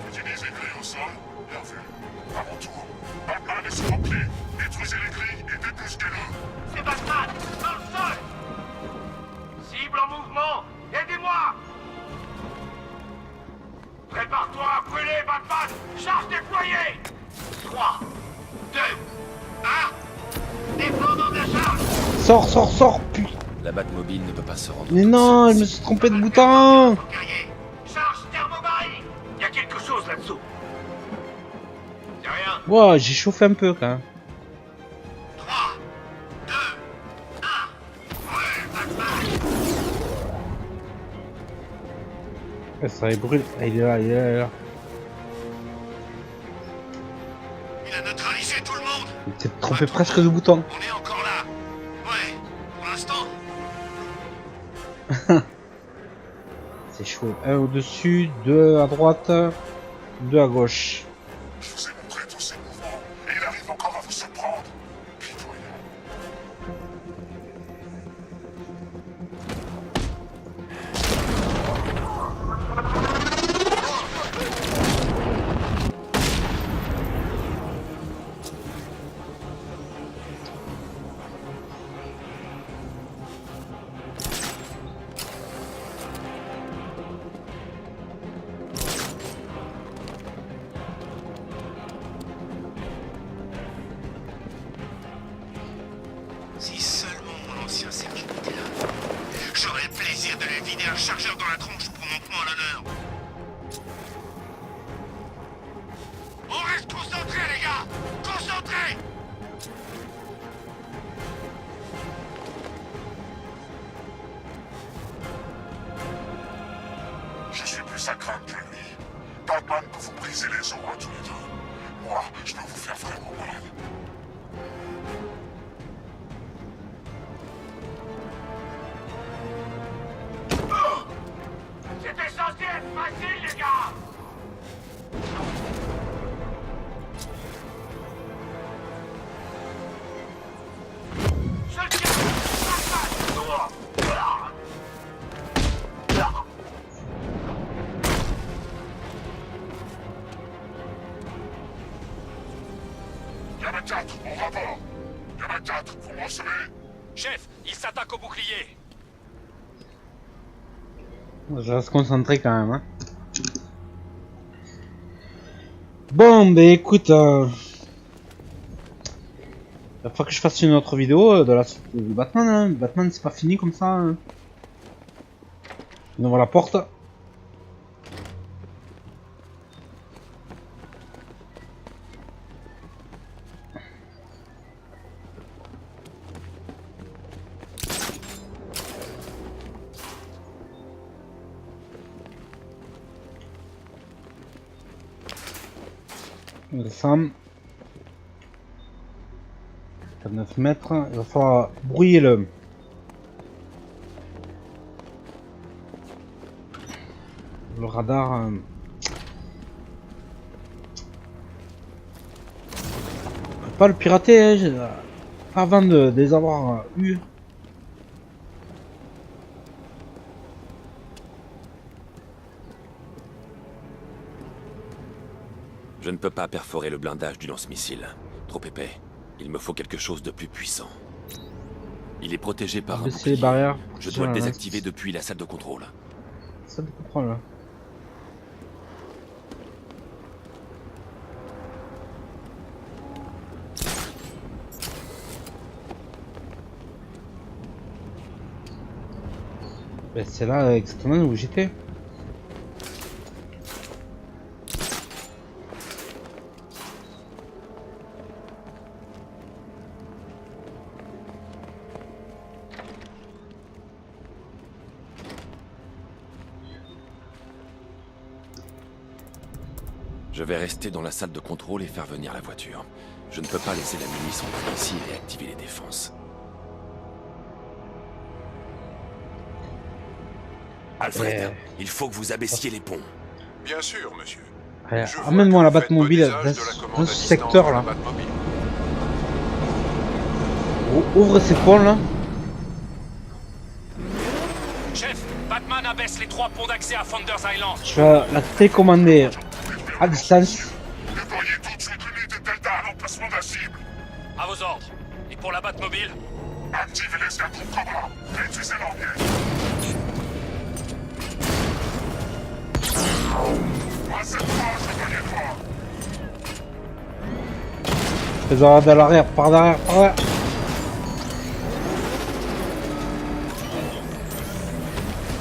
Utilisez les grilles au sol. Bien vu. À mon tour. Batman est sur vos pieds. Détruisez les grilles et débusquez-le. C'est Batman! Dans le sol! Cible en mouvement! Aidez-moi! Prépare-toi à brûler, Batman! Charge déployée! 3, 2, 1... Déploiement de la charge! Sors, putain. La Batmobile ne peut pas se rendre. Mais toute non, seule. je me suis trompé de bouton. Guerrier, charge thermobarique! Il y a quelque chose là-dessous. C'est rien. Wow, j'ai chauffé un peu quand même. 3, 2, 1... Brûle, Batman! Ça va brûler. Ah, il est là, il est là. Il a neutralisé tout le monde! Il s'est trompé presque de bouton. On est encore là! Ouais, pour l'instant. C'est chaud. Un au-dessus, deux à droite, deux à gauche. Je vous ai montré tous ces mouvements et il arrive encore à vous surprendre. Pitoyant. Si seulement mon ancien sergent était là, j'aurais le plaisir de lui vider un chargeur dans la tronche pour mon point à l'honneur. On reste concentrés, les gars! Concentrés! Je suis plus à craindre que lui. Batman peut vous briser les os à tous les deux. Moi, je peux vous faire vraiment mal. C'était censé être facile, les gars! Je le tiens! Batman, bouclier. Je reste concentré quand même. Hein. Bon, ben écoute, il faut que je fasse une autre vidéo de la suite de Batman. Hein. Batman, c'est pas fini comme ça. Hein. On ouvre la porte. On descend. 9 mètres. Il va falloir brouiller le radar. On peut pas le pirater, hein, pas avant de les avoir eu. Je ne peux pas perforer le blindage du lance-missile. Trop épais. Il me faut quelque chose de plus puissant. Il est protégé par un Baisser les bouclier. barrières. Je dois le désactiver depuis la salle de contrôle. Salle de contrôle là. Ben, c'est là exactement où j'étais. Je vais rester dans la salle de contrôle et faire venir la voiture. Je ne peux pas laisser la Mini s'enfuir ici et activer les défenses. Alfred, il faut que vous abaissiez les ponts. Bien sûr, monsieur. Ouais, Je vois emmène-moi que la vous faites bon Batmobile usage de la dans commande à ce distance secteur de la là. Batmobile. Ouvre ces ponts là. Chef, Batman abaisse les 3 ponts d'accès à Founders Island. Je vais la télécommander à distance. Déployez tout de suite l'unité Delta à l'emplacement de la cible. À vos ordres. Et pour la Batmobile? Activez l'escadron Cobra. Réduisez leur piège. À cette fois, je gagne fort. Fais en à l'arrière, par derrière, par derrière.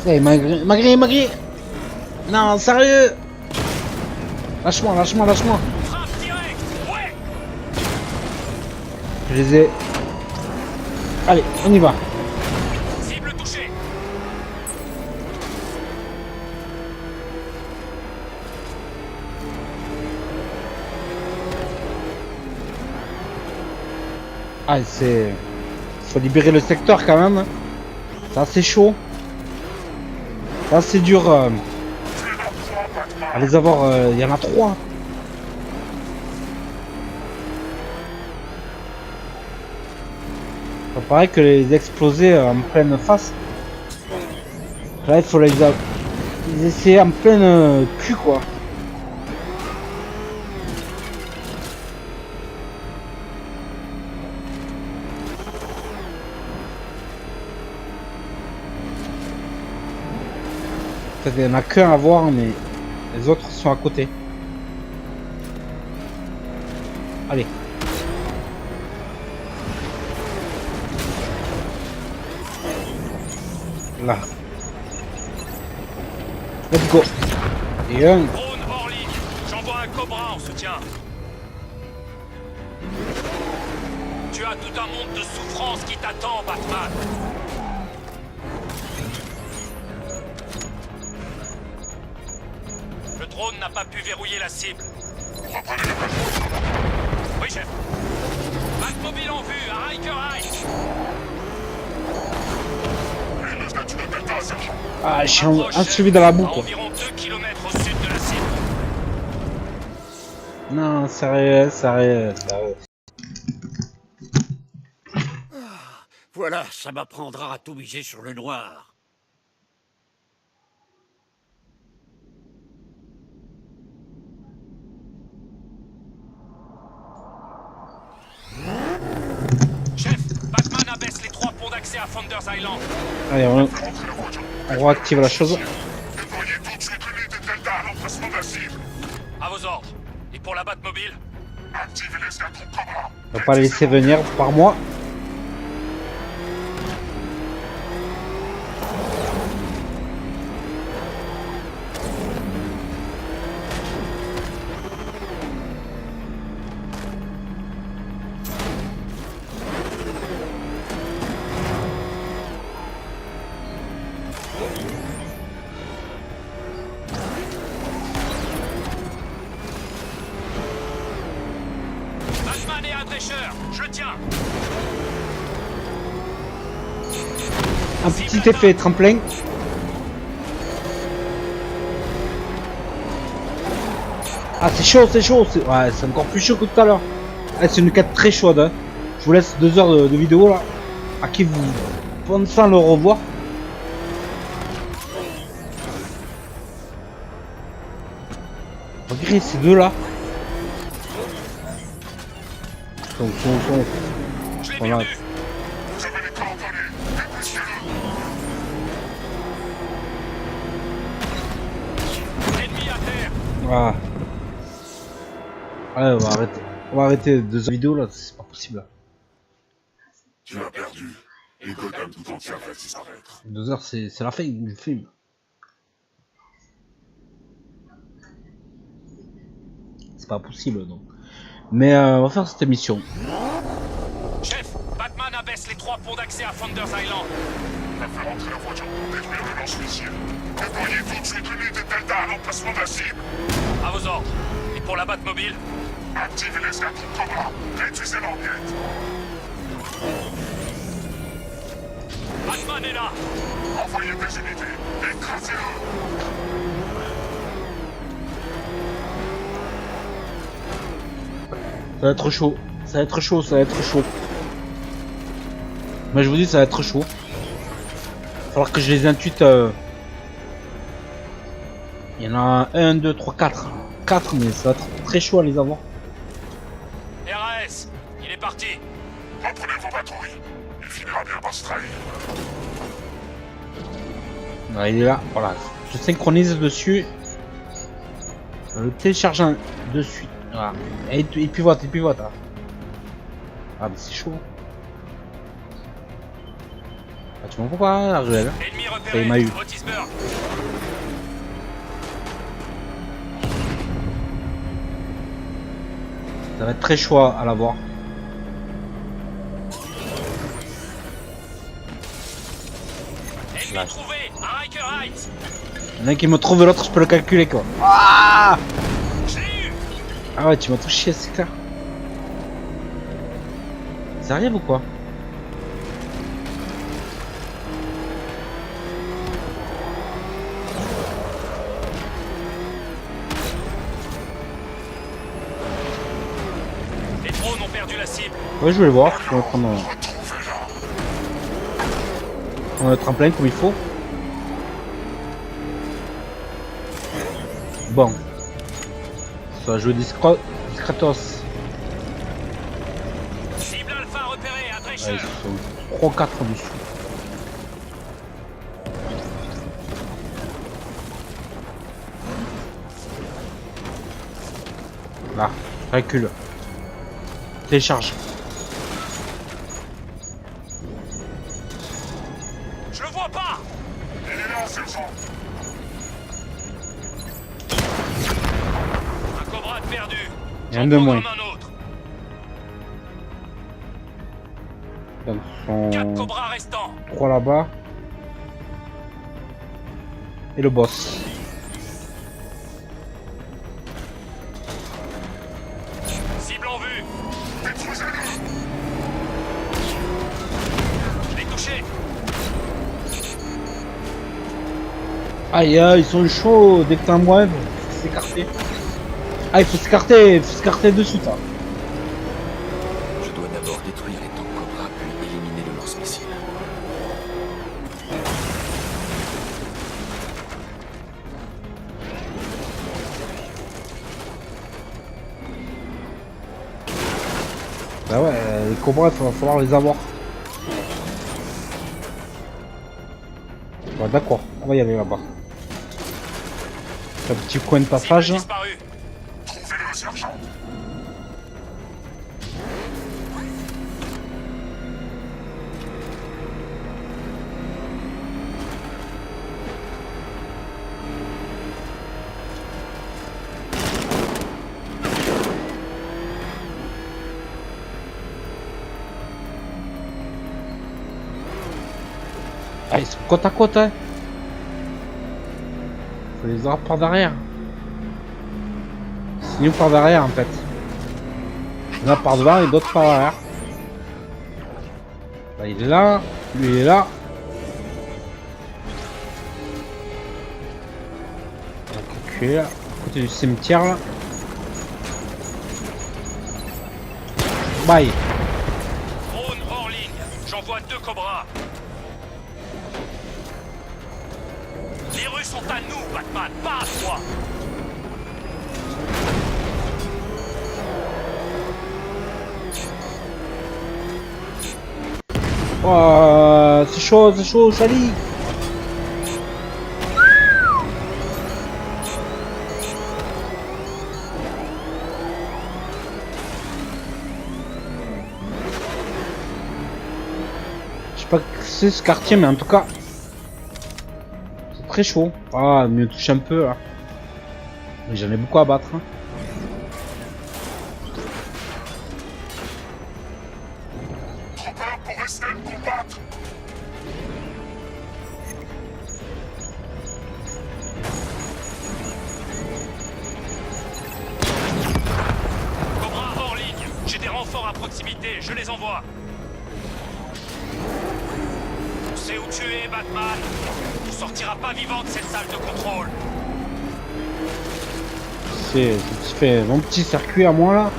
Eh, magri. Non, sérieux. Lâche-moi. Frappe direct. Ouais. Je les ai. Allez, on y va. Cible touchée. Ah, c'est... Faut libérer le secteur quand même. C'est assez chaud. C'est assez dur à les avoir. Il y en a 3. Ça paraît que les exploser en pleine face. Là, il faut les essayer en pleine cul, quoi. Il n'y en a qu'un à voir, mais les autres sont à côté. Allez. Là. Let's go. Et un. Drone hors ligne. J'envoie un Cobra en soutien. Tu as tout un monde de souffrance qui t'attend, Batman. Le drone n'a pas pu verrouiller la cible. Oui, chef. Batmobile en vue, à Riker Heights. Ah, je suis un suivi dans la boue, À quoi. environ 2 km au sud de la cible. Non, sérieux. Voilà, ça m'apprendra à tout miser sur le noir. Chef, Batman abaisse les 3 ponts d'accès à Founders Island. Allez, on réactive la chose. Déployez tout de suite l'unité Delta à l'emplacement de la cible. À vos ordres. Et pour la Batmobile? Activez l'escadron Cobra. On va pas les laisser venir par moi. Batman et un Drescher, je le tiens. Un petit effet tremplin. Ah, c'est chaud, c'est chaud. Ouais, c'est encore plus chaud que tout à l'heure. Ah, c'est une quête très chaude. Hein. Je vous laisse 2 heures de vidéo là. À qui vous pensez le revoir. Regardez ces deux là. Donc, Je l'ai voilà. perdu. Vous avez les coordonnées. Dépouillez-le. Ennemi à terre. Ah. Ouais, on va arrêter 2 heures de vidéo là, c'est pas possible. Tu as perdu. Et Gotham tout entier va disparaître. 2 heures, c'est la fin du film. C'est pas possible donc. Mais on va faire cette émission. Chef, Batman abaisse les 3 ponts d'accès à Founders Island. Va faire entrer la voiture pour détruire le lance-missile. Déployez tout de suite l'unité Delta à l'emplacement de la cible. À vos ordres. Et pour la Batmobile? Activez l'escadron Cobra. Réduisez l'enquête. Batman est là. Envoyez des unités. Écrasez-le. Ça va être chaud. Ça va être chaud, ça va être chaud. Mais je vous dis, ça va être chaud. Il va falloir que je les intuite. Il y en a 1, 2, 3, 4. 4, mais ça va être très chaud à les avoir. RAS, il est parti. Reprenez vos patrouilles. Il finira bien par se trahir. Ouais, il est là, voilà. Je synchronise dessus. Le téléchargeant de suite. Voilà. Et il pivote, il pivote. Hein. Ah, mais c'est chaud. Ah, tu m'en fous pas, la ruelle. Ennemi Ça, il m'a eu. repéré. Otisburg. Ça va être très chaud à l'avoir. Ennemi trouvé. À Riker Heights. Il y en a un qui me trouve, l'autre, je peux le calculer quoi. Ah, Je l'ai eu. ah ouais, tu m'as tout chié, c'est clair. Ça arrive ou quoi? Les drones ont perdu la cible. Ouais, je vais le voir. Je vais prendre le tremplin comme il faut. Bon. Ça va jouer discretos. Cible alpha repérée. À Drescher. Ouais, ils sont 3-4 dessus. Là, recule. Télécharge. Je le vois pas. Il est là, sergent. Un Cobra de perdu. Rien de moins. Comme un autre. Donc, 4 sont Cobras restants. 3 là-bas. Et le boss. Cible en vue. Détruisez-le. Je l'ai touché. Aïe, aïe, ils sont chauds. Dès que t'as un moyen, faut s'écarter. Ah, il faut s'écarter de suite. Hein. Je dois d'abord détruire les tanks Cobra, puis éliminer le lance-missile. Bah ouais, les cobras, il va falloir les avoir. Ouais, d'accord, on va y aller là-bas. Un petit coin de passage. Trouvez-le, sergent. Ah, ils sont côte à côte, hein. Faut les avoir par derrière. C'est mieux par derrière en fait. Il y en a par devant et d'autres par derrière. Là, il est là, lui il est là. Donc, il est là, à côté du cimetière là. Bye. Drone hors ligne. J'envoie 2 Cobras. Les rues sont à nous, Batman, pas à toi. Oh, c'est chaud, Charlie. Je sais pas que c'est ce quartier, mais en tout cas, c'est très chaud. Ah, mieux touche un peu là. Mais j'en ai beaucoup à battre. Hein. Trooper pour rester le combattre. Cobra hors ligne. J'ai des renforts à proximité, je les envoie. On sait où tu es, Batman. Tu sortiras pas vivant de cette salle de contrôle. C'est fait mon petit circuit à moi là.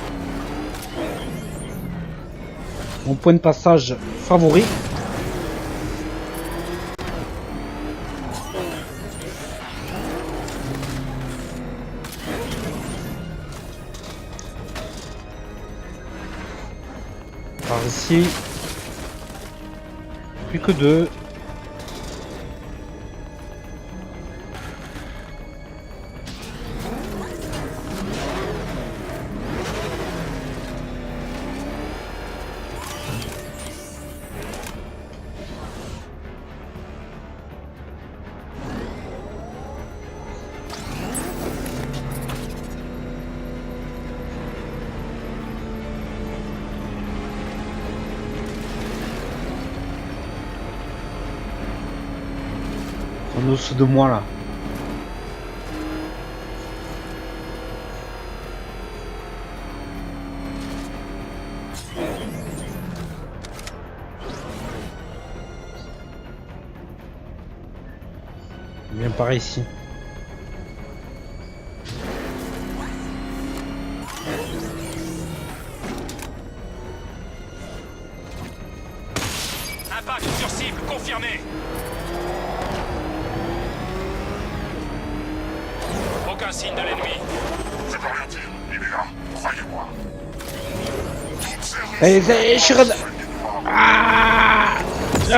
Mon point de passage favori. Par ici. Plus que 2. En dessous de moi là. Il vient par ici. Impact sur cible, confirmé. Aucun signe de l'ennemi. Je peux rien dire, il est là, croyez-moi. Allez, je suis red. Ah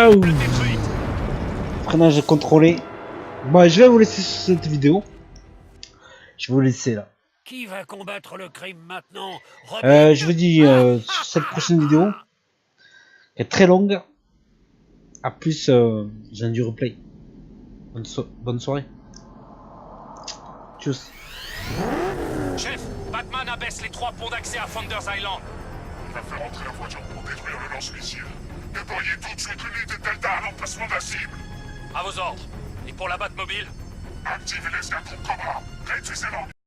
oh. Freinage contrôlé. Bon, je vais vous laisser sur cette vidéo. Je vais vous laisser là. Qui va combattre le crime maintenant? Je vous dis sur cette prochaine vidéo, qui est très longue. A plus, j'ai du replay. Bonne soirée. Tchuss. Chef, Batman abaisse les 3 ponts d'accès à Founders Island. Il va faire entrer la voiture pour détruire le lance-missile. Déployez tout de suite l'unité Delta à l'emplacement de la cible. À vos ordres. Et pour la Batmobile? Activez l'escadron Cobra. Réduisez l'angle.